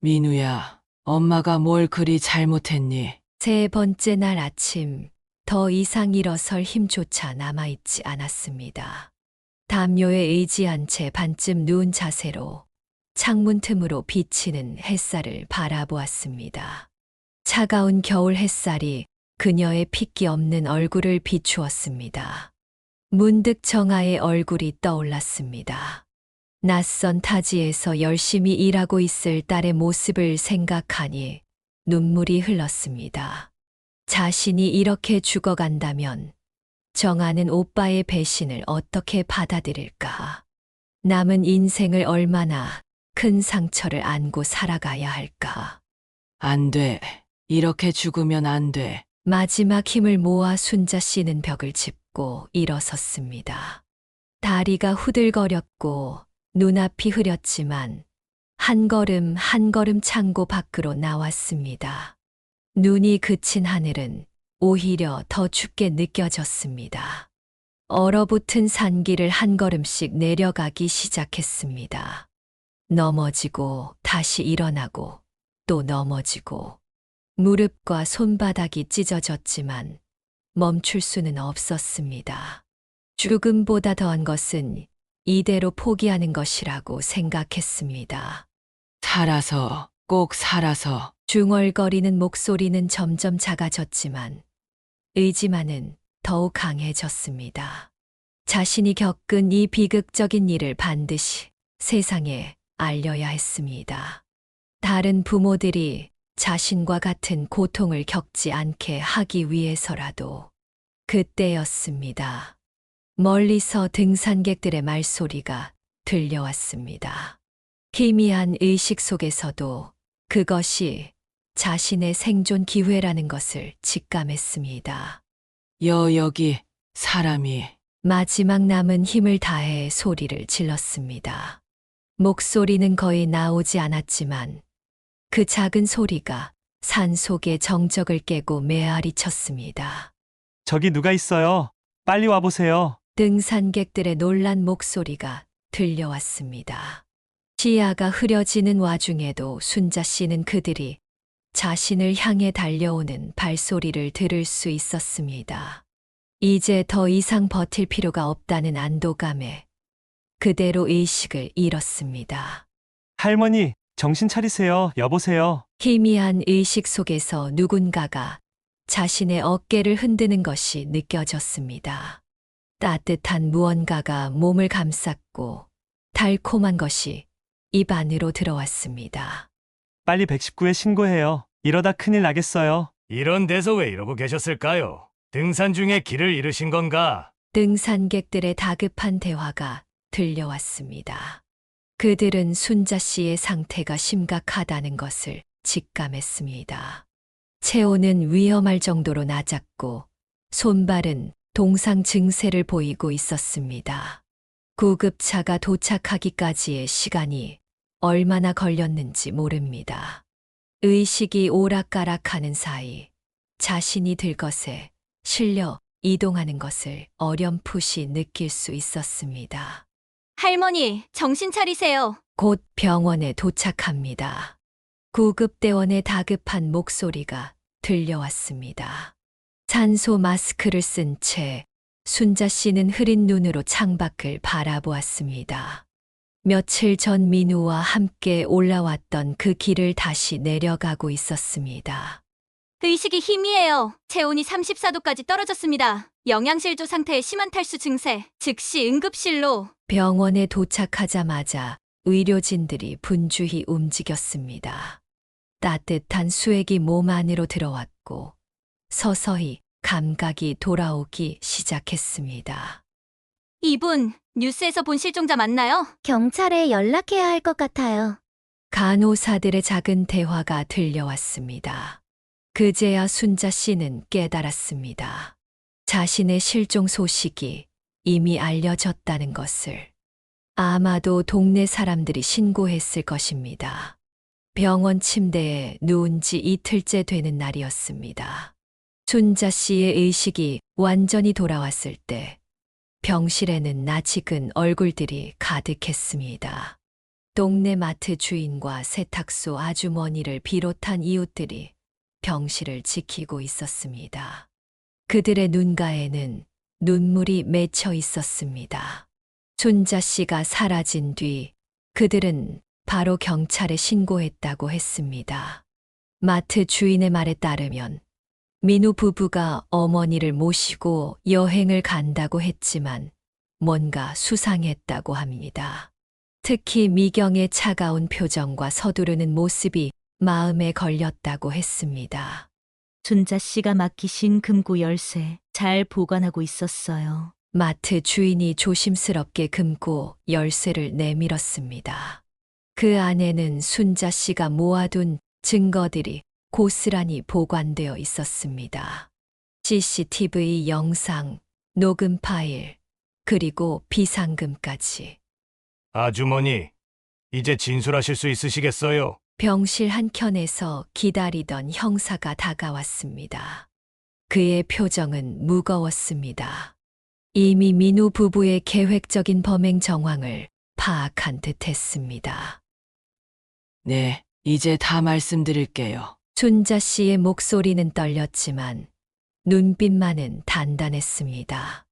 Speaker 3: 민우야, 엄마가 뭘 그리 잘못했니?
Speaker 2: 세 번째 날 아침, 더 이상 일어설 힘조차 남아있지 않았습니다. 담요에 의지한 채 반쯤 누운 자세로 창문 틈으로 비치는 햇살을 바라보았습니다. 차가운 겨울 햇살이 그녀의 핏기 없는 얼굴을 비추었습니다. 문득 정아의 얼굴이 떠올랐습니다. 낯선 타지에서 열심히 일하고 있을 딸의 모습을 생각하니 눈물이 흘렀습니다. 자신이 이렇게 죽어간다면 정아는 오빠의 배신을 어떻게 받아들일까? 남은 인생을 얼마나 큰 상처를 안고 살아가야 할까?
Speaker 3: 안 돼. 이렇게 죽으면 안 돼.
Speaker 2: 마지막 힘을 모아 순자 씨는 벽을 짚고 일어섰습니다. 다리가 후들거렸고 눈앞이 흐렸지만 한 걸음 한 걸음 창고 밖으로 나왔습니다. 눈이 그친 하늘은 오히려 더 춥게 느껴졌습니다. 얼어붙은 산길을 한 걸음씩 내려가기 시작했습니다. 넘어지고 다시 일어나고 또 넘어지고 무릎과 손바닥이 찢어졌지만 멈출 수는 없었습니다. 죽음보다 더한 것은 이대로 포기하는 것이라고 생각했습니다.
Speaker 3: 살아서, 꼭 살아서.
Speaker 2: 중얼거리는 목소리는 점점 작아졌지만 의지만은 더욱 강해졌습니다. 자신이 겪은 이 비극적인 일을 반드시 세상에 알려야 했습니다. 다른 부모들이 자신과 같은 고통을 겪지 않게 하기 위해서라도. 그때였습니다. 멀리서 등산객들의 말소리가 들려왔습니다. 희미한 의식 속에서도 그것이 자신의 생존 기회라는 것을 직감했습니다.
Speaker 3: 여기 사람이.
Speaker 2: 마지막 남은 힘을 다해 소리를 질렀습니다. 목소리는 거의 나오지 않았지만 그 작은 소리가 산 속의 정적을 깨고 메아리 쳤습니다.
Speaker 7: 저기 누가 있어요? 빨리 와보세요.
Speaker 2: 등산객들의 놀란 목소리가 들려왔습니다. 시야가 흐려지는 와중에도 순자 씨는 그들이 자신을 향해 달려오는 발소리를 들을 수 있었습니다. 이제 더 이상 버틸 필요가 없다는 안도감에 그대로 의식을 잃었습니다.
Speaker 7: 할머니, 정신 차리세요. 여보세요.
Speaker 2: 희미한 의식 속에서 누군가가 자신의 어깨를 흔드는 것이 느껴졌습니다. 따뜻한 무언가가 몸을 감쌌고 달콤한 것이 입 안으로 들어왔습니다.
Speaker 7: 빨리 119에 신고해요. 이러다 큰일 나겠어요.
Speaker 4: 이런 데서 왜 이러고 계셨을까요? 등산 중에 길을 잃으신 건가?
Speaker 2: 등산객들의 다급한 대화가 들려왔습니다. 그들은 순자 씨의 상태가 심각하다는 것을 직감했습니다. 체온은 위험할 정도로 낮았고 손발은 동상 증세를 보이고 있었습니다. 구급차가 도착하기까지의 시간이 얼마나 걸렸는지 모릅니다. 의식이 오락가락하는 사이 자신이 들 것에 실려 이동하는 것을 어렴풋이 느낄 수 있었습니다.
Speaker 6: 할머니, 정신 차리세요.
Speaker 2: 곧 병원에 도착합니다. 구급대원의 다급한 목소리가 들려왔습니다. 산소 마스크를 쓴 채 순자 씨는 흐린 눈으로 창밖을 바라보았습니다. 며칠 전 민우와 함께 올라왔던 그 길을 다시 내려가고 있었습니다.
Speaker 6: 의식이 희미해요. 체온이 34도까지 떨어졌습니다. 영양실조 상태의 심한 탈수 증세. 즉시 응급실로.
Speaker 2: 병원에 도착하자마자 의료진들이 분주히 움직였습니다. 따뜻한 수액이 몸 안으로 들어왔고 서서히 감각이 돌아오기 시작했습니다.
Speaker 6: 이분, 뉴스에서 본 실종자 맞나요?
Speaker 10: 경찰에 연락해야 할 것 같아요.
Speaker 2: 간호사들의 작은 대화가 들려왔습니다. 그제야 순자 씨는 깨달았습니다. 자신의 실종 소식이 이미 알려졌다는 것을. 아마도 동네 사람들이 신고했을 것입니다. 병원 침대에 누운 지 이틀째 되는 날이었습니다. 순자 씨의 의식이 완전히 돌아왔을 때 병실에는 낯익은 얼굴들이 가득했습니다. 동네 마트 주인과 세탁소 아주머니를 비롯한 이웃들이 병실을 지키고 있었습니다. 그들의 눈가에는 눈물이 맺혀 있었습니다. 순자 씨가 사라진 뒤 그들은 바로 경찰에 신고했다고 했습니다. 마트 주인의 말에 따르면 민우 부부가 어머니를 모시고 여행을 간다고 했지만 뭔가 수상했다고 합니다. 특히 미경의 차가운 표정과 서두르는 모습이 마음에 걸렸다고 했습니다.
Speaker 8: 순자 씨가 맡기신 금고 열쇠 잘 보관하고 있었어요.
Speaker 2: 마트 주인이 조심스럽게 금고 열쇠를 내밀었습니다. 그 안에는 순자 씨가 모아둔 증거들이 고스란히 보관되어 있었습니다. CCTV 영상, 녹음 파일, 그리고 비상금까지.
Speaker 4: 아주머니, 이제 진술하실 수 있으시겠어요?
Speaker 2: 병실 한켠에서 기다리던 형사가 다가왔습니다. 그의 표정은 무거웠습니다. 이미 민우 부부의 계획적인 범행 정황을 파악한 듯 했습니다.
Speaker 3: 네, 이제 다 말씀드릴게요.
Speaker 2: 순자 씨의 목소리는 떨렸지만 눈빛만은 단단했습니다.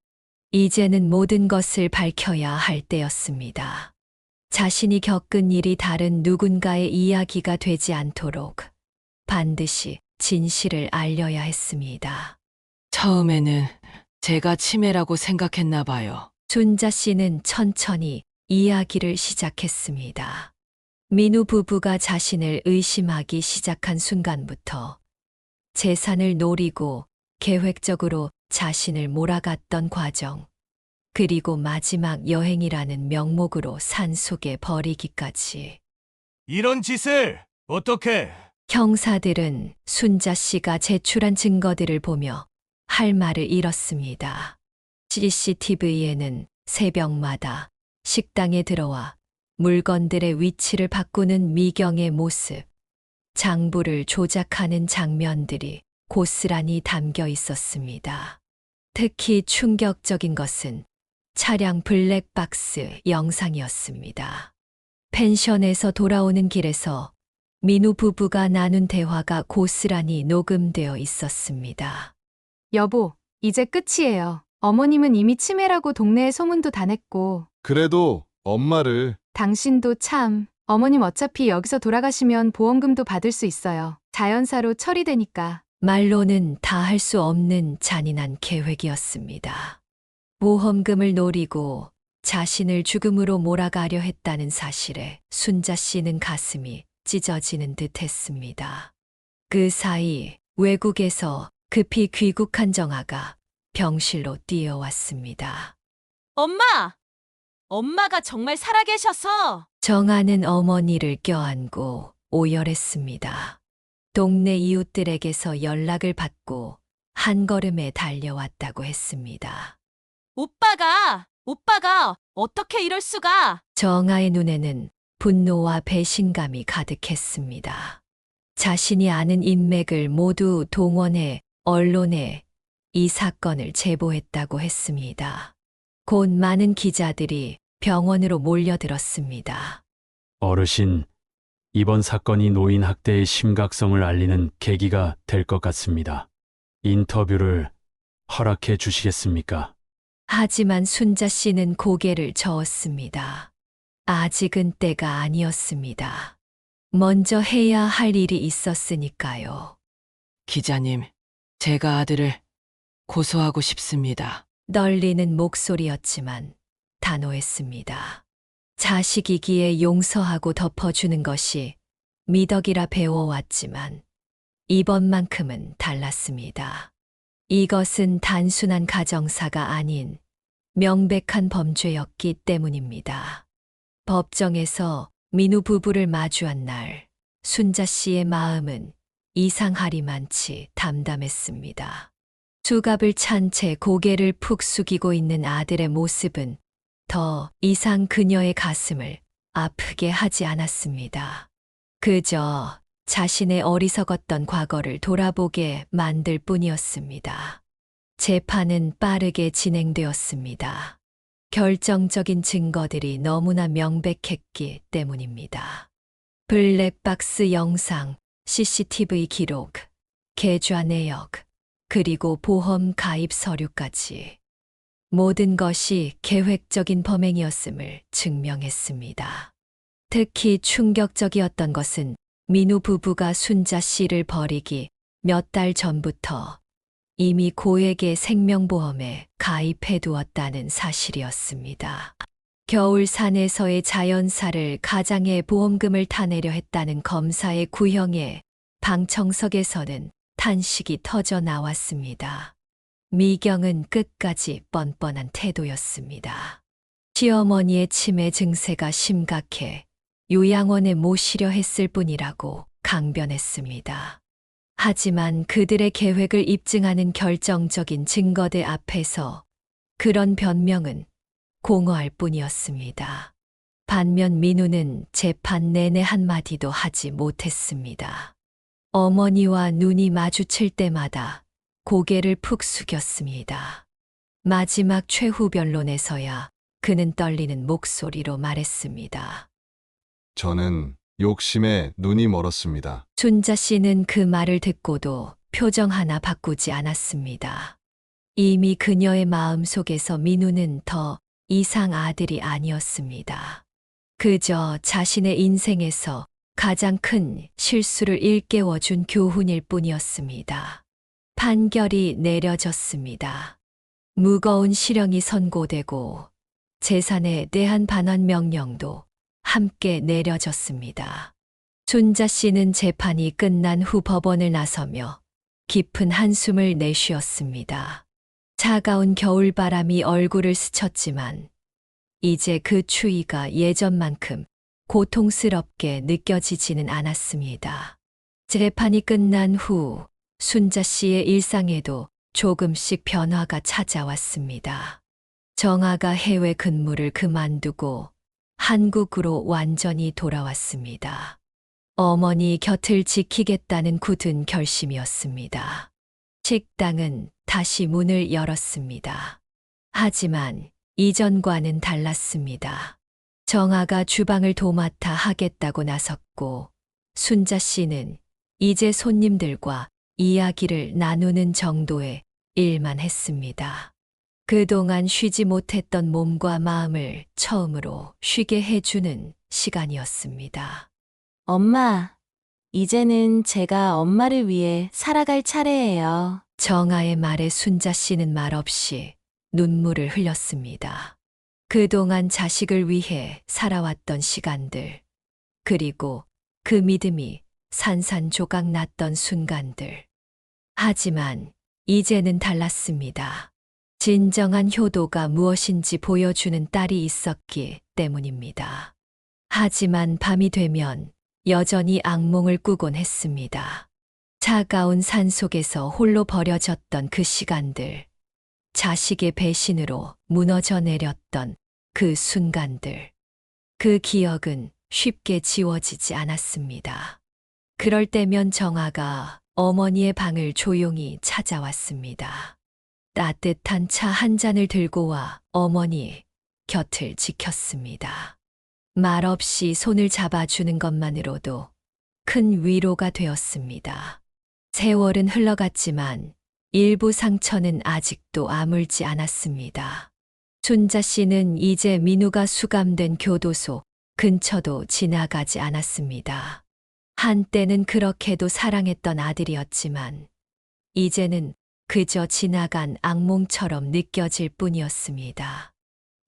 Speaker 2: 이제는 모든 것을 밝혀야 할 때였습니다. 자신이 겪은 일이 다른 누군가의 이야기가 되지 않도록 반드시 진실을 알려야 했습니다.
Speaker 3: 처음에는 제가 치매라고 생각했나 봐요.
Speaker 2: 순자 씨는 천천히 이야기를 시작했습니다. 민우 부부가 자신을 의심하기 시작한 순간부터 재산을 노리고 계획적으로 자신을 몰아갔던 과정, 그리고 마지막 여행이라는 명목으로 산속에 버리기까지.
Speaker 4: 이런 짓을 어떻게?
Speaker 2: 형사들은 순자 씨가 제출한 증거들을 보며 할 말을 잃었습니다. CCTV에는 새벽마다 식당에 들어와 물건들의 위치를 바꾸는 미경의 모습, 장부를 조작하는 장면들이 고스란히 담겨 있었습니다. 특히 충격적인 것은 차량 블랙박스 영상이었습니다. 펜션에서 돌아오는 길에서 민우 부부가 나눈 대화가 고스란히 녹음되어 있었습니다.
Speaker 9: 여보, 이제 끝이에요. 어머님은 이미 치매라고 동네에 소문도 다 냈고,
Speaker 1: 그래도 엄마를
Speaker 9: 당신도 참, 어머님 어차피 여기서 돌아가시면 보험금도 받을 수 있어요. 자연사로 처리되니까.
Speaker 2: 말로는 다 할 수 없는 잔인한 계획이었습니다. 보험금을 노리고 자신을 죽음으로 몰아가려 했다는 사실에 순자 씨는 가슴이 찢어지는 듯 했습니다. 그 사이 외국에서 급히 귀국한 정아가 병실로 뛰어왔습니다.
Speaker 11: 엄마! 엄마가 정말 살아계셔서!
Speaker 2: 정아는 어머니를 껴안고 오열했습니다. 동네 이웃들에게서 연락을 받고 한 걸음에 달려왔다고 했습니다.
Speaker 11: 오빠가 어떻게 이럴 수가!
Speaker 2: 정아의 눈에는 분노와 배신감이 가득했습니다. 자신이 아는 인맥을 모두 동원해 언론에 이 사건을 제보했다고 했습니다. 곧 많은 기자들이 병원으로 몰려들었습니다.
Speaker 12: 어르신, 이번 사건이 노인 학대의 심각성을 알리는 계기가 될 것 같습니다. 인터뷰를 허락해 주시겠습니까?
Speaker 2: 하지만 순자 씨는 고개를 저었습니다. 아직은 때가 아니었습니다. 먼저 해야 할 일이 있었으니까요.
Speaker 3: 기자님, 제가 아들을 고소하고 싶습니다.
Speaker 2: 떨리는 목소리였지만 단호했습니다. 자식이기에 용서하고 덮어주는 것이 미덕이라 배워왔지만 이번만큼은 달랐습니다. 이것은 단순한 가정사가 아닌 명백한 범죄였기 때문입니다. 법정에서 민우 부부를 마주한 날, 순자 씨의 마음은 이상하리만치 담담했습니다. 수갑을 찬 채 고개를 푹 숙이고 있는 아들의 모습은 더 이상 그녀의 가슴을 아프게 하지 않았습니다. 그저 자신의 어리석었던 과거를 돌아보게 만들 뿐이었습니다. 재판은 빠르게 진행되었습니다. 결정적인 증거들이 너무나 명백했기 때문입니다. 블랙박스 영상, CCTV 기록, 계좌 내역, 그리고 보험 가입 서류까지 모든 것이 계획적인 범행이었음을 증명했습니다. 특히 충격적이었던 것은 민우 부부가 순자 씨를 버리기 몇 달 전부터 이미 고액의 생명보험에 가입해두었다는 사실이었습니다. 겨울 산에서의 자연사를 가장의 보험금을 타내려 했다는 검사의 구형에 방청석에서는 탄식이 터져 나왔습니다. 미경은 끝까지 뻔뻔한 태도였습니다. 시어머니의 치매 증세가 심각해 요양원에 모시려 했을 뿐이라고 강변했습니다. 하지만 그들의 계획을 입증하는 결정적인 증거들 앞에서 그런 변명은 공허할 뿐이었습니다. 반면 민우는 재판 내내 한마디도 하지 못했습니다. 어머니와 눈이 마주칠 때마다 고개를 푹 숙였습니다. 마지막 최후 변론에서야 그는 떨리는 목소리로 말했습니다.
Speaker 1: 저는 욕심에 눈이 멀었습니다.
Speaker 2: 순자 씨는 그 말을 듣고도 표정 하나 바꾸지 않았습니다. 이미 그녀의 마음 속에서 민우는 더 이상 아들이 아니었습니다. 그저 자신의 인생에서 가장 큰 실수를 일깨워준 교훈일 뿐이었습니다. 판결이 내려졌습니다. 무거운 실형이 선고되고 재산에 대한 반환 명령도 함께 내려졌습니다. 순자 씨는 재판이 끝난 후 법원을 나서며 깊은 한숨을 내쉬었습니다. 차가운 겨울바람이 얼굴을 스쳤지만 이제 그 추위가 예전만큼 고통스럽게 느껴지지는 않았습니다. 재판이 끝난 후 순자 씨의 일상에도 조금씩 변화가 찾아왔습니다. 정아가 해외 근무를 그만두고 한국으로 완전히 돌아왔습니다. 어머니 곁을 지키겠다는 굳은 결심이었습니다. 식당은 다시 문을 열었습니다. 하지만 이전과는 달랐습니다. 정아가 주방을 도맡아 하겠다고 나섰고 순자 씨는 이제 손님들과 이야기를 나누는 정도의 일만 했습니다. 그동안 쉬지 못했던 몸과 마음을 처음으로 쉬게 해주는 시간이었습니다.
Speaker 11: 엄마, 이제는 제가 엄마를 위해 살아갈 차례예요.
Speaker 2: 정아의 말에 순자 씨는 말없이 눈물을 흘렸습니다. 그동안 자식을 위해 살아왔던 시간들, 그리고 그 믿음이 산산조각 났던 순간들. 하지만 이제는 달랐습니다. 진정한 효도가 무엇인지 보여주는 딸이 있었기 때문입니다. 하지만 밤이 되면 여전히 악몽을 꾸곤 했습니다. 차가운 산속에서 홀로 버려졌던 그 시간들, 자식의 배신으로 무너져 내렸던 그 순간들. 그 기억은 쉽게 지워지지 않았습니다. 그럴 때면 정아가 어머니의 방을 조용히 찾아왔습니다. 따뜻한 차 한 잔을 들고 와 어머니 곁을 지켰습니다. 말없이 손을 잡아주는 것만으로도 큰 위로가 되었습니다. 세월은 흘러갔지만 일부 상처는 아직도 아물지 않았습니다. 순자 씨는 이제 민우가 수감된 교도소 근처도 지나가지 않았습니다. 한때는 그렇게도 사랑했던 아들이었지만 이제는 그저 지나간 악몽처럼 느껴질 뿐이었습니다.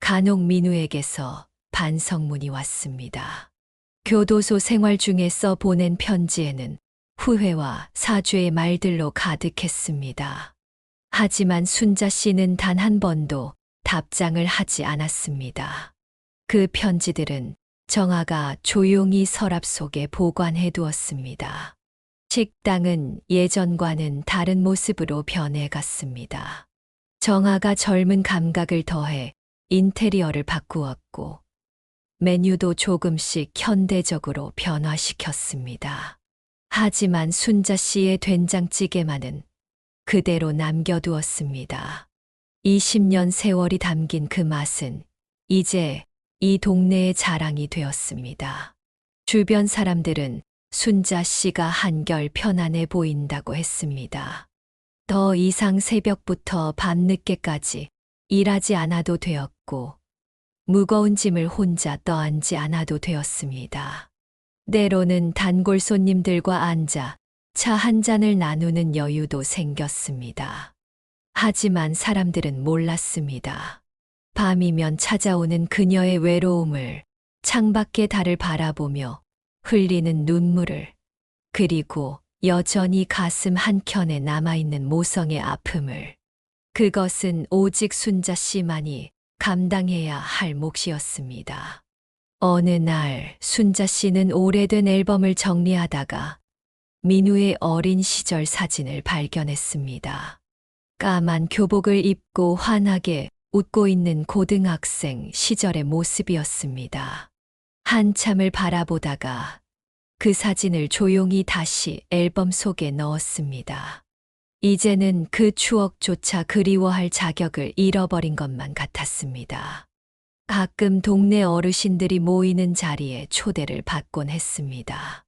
Speaker 2: 간혹 민우에게서 반성문이 왔습니다. 교도소 생활 중에서 보낸 편지에는 후회와 사죄의 말들로 가득했습니다. 하지만 순자 씨는 단 한 번도 답장을 하지 않았습니다. 그 편지들은 정아가 조용히 서랍 속에 보관해 두었습니다. 식당은 예전과는 다른 모습으로 변해갔습니다. 정아가 젊은 감각을 더해 인테리어를 바꾸었고 메뉴도 조금씩 현대적으로 변화시켰습니다. 하지만 순자 씨의 된장찌개만은 그대로 남겨두었습니다. 20년 세월이 담긴 그 맛은 이제 이 동네의 자랑이 되었습니다. 주변 사람들은 순자 씨가 한결 편안해 보인다고 했습니다. 더 이상 새벽부터 밤늦게까지 일하지 않아도 되었고, 무거운 짐을 혼자 떠안지 않아도 되었습니다. 때로는 단골 손님들과 앉아 차 한 잔을 나누는 여유도 생겼습니다. 하지만 사람들은 몰랐습니다. 밤이면 찾아오는 그녀의 외로움을, 창밖의 달을 바라보며 흘리는 눈물을, 그리고 여전히 가슴 한켠에 남아있는 모성의 아픔을. 그것은 오직 순자 씨만이 감당해야 할 몫이었습니다. 어느 날 순자 씨는 오래된 앨범을 정리하다가 민우의 어린 시절 사진을 발견했습니다. 까만 교복을 입고 환하게 웃고 있는 고등학생 시절의 모습이었습니다. 한참을 바라보다가 그 사진을 조용히 다시 앨범 속에 넣었습니다. 이제는 그 추억조차 그리워할 자격을 잃어버린 것만 같았습니다. 가끔 동네 어르신들이 모이는 자리에 초대를 받곤 했습니다.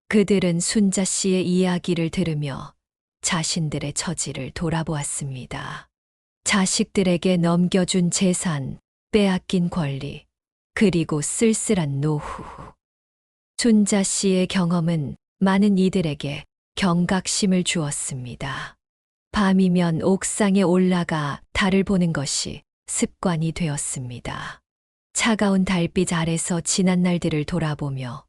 Speaker 2: 그들은 순자 씨의 이야기를 들으며 자신들의 처지를 돌아보았습니다. 자식들에게 넘겨준 재산, 빼앗긴 권리, 그리고 쓸쓸한 노후. 순자 씨의 경험은 많은 이들에게 경각심을 주었습니다. 밤이면 옥상에 올라가 달을 보는 것이 습관이 되었습니다. 차가운 달빛 아래서 지난 날들을 돌아보며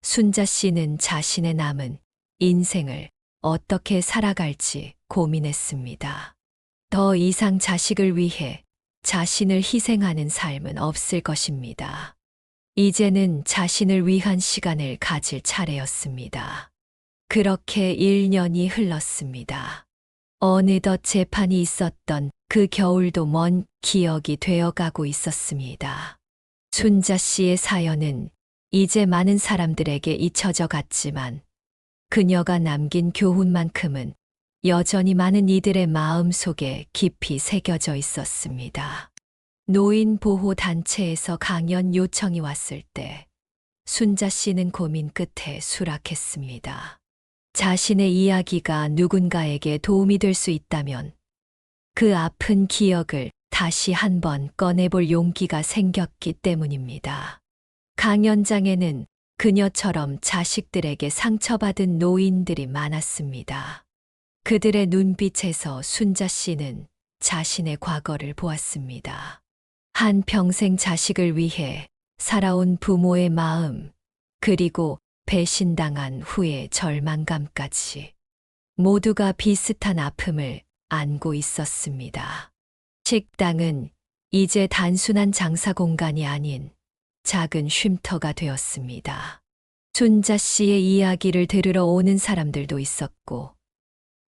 Speaker 2: 순자 씨는 자신의 남은 인생을 어떻게 살아갈지 고민했습니다. 더 이상 자식을 위해 자신을 희생하는 삶은 없을 것입니다. 이제는 자신을 위한 시간을 가질 차례였습니다. 그렇게 1년이 흘렀습니다. 어느덧 재판이 있었던 그 겨울도 먼 기억이 되어가고 있었습니다. 순자 씨의 사연은 이제 많은 사람들에게 잊혀져 갔지만 그녀가 남긴 교훈만큼은 여전히 많은 이들의 마음 속에 깊이 새겨져 있었습니다. 노인 보호 단체에서 강연 요청이 왔을 때 순자 씨는 고민 끝에 수락했습니다. 자신의 이야기가 누군가에게 도움이 될 수 있다면 그 아픈 기억을 다시 한번 꺼내볼 용기가 생겼기 때문입니다. 강연장에는 그녀처럼 자식들에게 상처받은 노인들이 많았습니다. 그들의 눈빛에서 순자 씨는 자신의 과거를 보았습니다. 한평생 자식을 위해 살아온 부모의 마음, 그리고 배신당한 후의 절망감까지 모두가 비슷한 아픔을 안고 있었습니다. 식당은 이제 단순한 장사 공간이 아닌 작은 쉼터가 되었습니다. 순자 씨의 이야기를 들으러 오는 사람들도 있었고,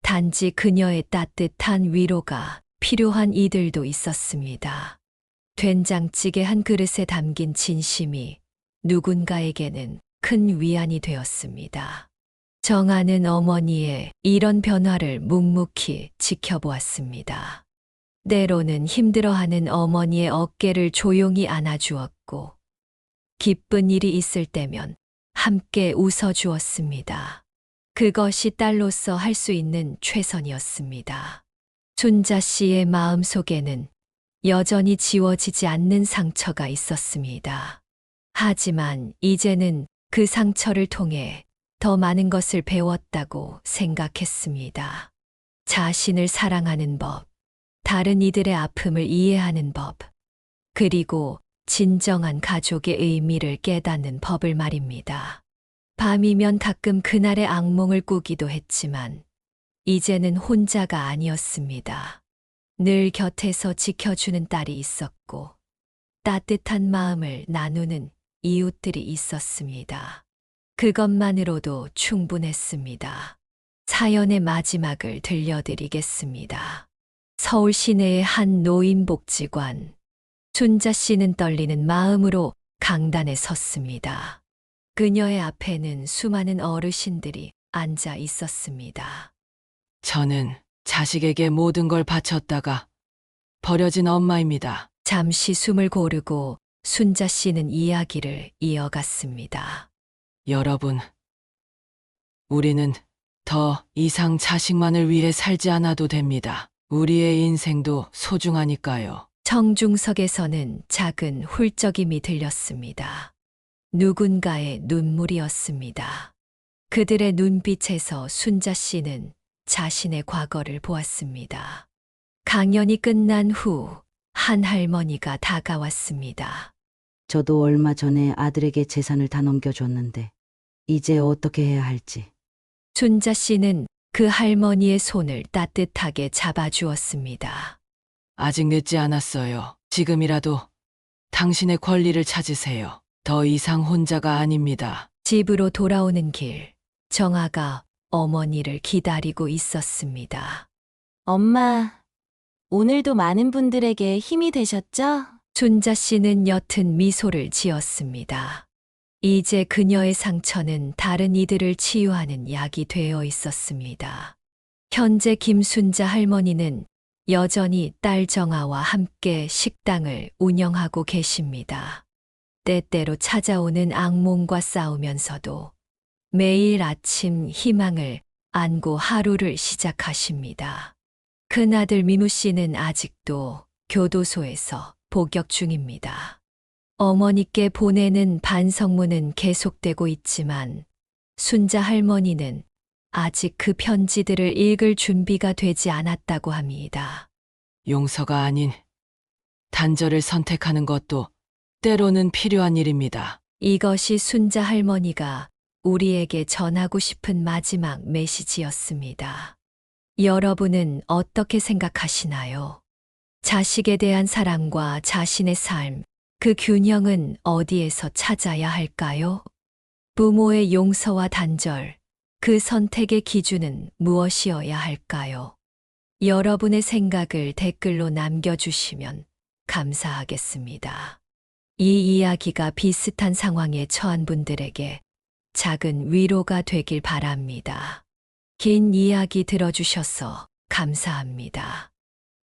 Speaker 2: 단지 그녀의 따뜻한 위로가 필요한 이들도 있었습니다. 된장찌개 한 그릇에 담긴 진심이 누군가에게는 큰 위안이 되었습니다. 정하는 어머니의 이런 변화를 묵묵히 지켜보았습니다. 때로는 힘들어하는 어머니의 어깨를 조용히 안아주었고, 기쁜 일이 있을 때면 함께 웃어주었습니다. 그것이 딸로서 할 수 있는 최선이었습니다. 순자 씨의 마음 속에는 여전히 지워지지 않는 상처가 있었습니다. 하지만 이제는 그 상처를 통해 더 많은 것을 배웠다고 생각했습니다. 자신을 사랑하는 법, 다른 이들의 아픔을 이해하는 법, 그리고 진정한 가족의 의미를 깨닫는 법을 말입니다. 밤이면 가끔 그날의 악몽을 꾸기도 했지만 이제는 혼자가 아니었습니다. 늘 곁에서 지켜주는 딸이 있었고 따뜻한 마음을 나누는 이웃들이 있었습니다. 그것만으로도 충분했습니다. 사연의 마지막을 들려드리겠습니다. 서울 시내의 한 노인복지관. 순자 씨는 떨리는 마음으로 강단에 섰습니다. 그녀의 앞에는 수많은 어르신들이 앉아 있었습니다.
Speaker 3: 저는 자식에게 모든 걸 바쳤다가 버려진 엄마입니다.
Speaker 2: 잠시 숨을 고르고 순자 씨는 이야기를 이어갔습니다.
Speaker 3: 여러분, 우리는 더 이상 자식만을 위해 살지 않아도 됩니다. 우리의 인생도 소중하니까요.
Speaker 2: 청중석에서는 작은 훌쩍임이 들렸습니다. 누군가의 눈물이었습니다. 그들의 눈빛에서 순자 씨는 자신의 과거를 보았습니다. 강연이 끝난 후 한 할머니가 다가왔습니다.
Speaker 13: 저도 얼마 전에 아들에게 재산을 다 넘겨줬는데 이제 어떻게 해야 할지.
Speaker 2: 순자 씨는 그 할머니의 손을 따뜻하게 잡아주었습니다.
Speaker 3: 아직 늦지 않았어요. 지금이라도 당신의 권리를 찾으세요. 더 이상 혼자가 아닙니다.
Speaker 2: 집으로 돌아오는 길, 정아가 어머니를 기다리고 있었습니다.
Speaker 11: 엄마, 오늘도 많은 분들에게 힘이 되셨죠?
Speaker 2: 순자 씨는 옅은 미소를 지었습니다. 이제 그녀의 상처는 다른 이들을 치유하는 약이 되어 있었습니다. 현재 김순자 할머니는 여전히 딸 정아와 함께 식당을 운영하고 계십니다. 때때로 찾아오는 악몽과 싸우면서도 매일 아침 희망을 안고 하루를 시작하십니다. 큰아들 민우 씨는 아직도 교도소에서 복역 중입니다. 어머니께 보내는 반성문은 계속되고 있지만 순자 할머니는 아직 그 편지들을 읽을 준비가 되지 않았다고 합니다.
Speaker 3: 용서가 아닌 단절을 선택하는 것도 때로는 필요한 일입니다.
Speaker 2: 이것이 순자 할머니가 우리에게 전하고 싶은 마지막 메시지였습니다. 여러분은 어떻게 생각하시나요? 자식에 대한 사랑과 자신의 삶, 그 균형은 어디에서 찾아야 할까요? 부모의 용서와 단절, 그 선택의 기준은 무엇이어야 할까요? 여러분의 생각을 댓글로 남겨주시면 감사하겠습니다. 이 이야기가 비슷한 상황에 처한 분들에게 작은 위로가 되길 바랍니다. 긴 이야기 들어주셔서 감사합니다.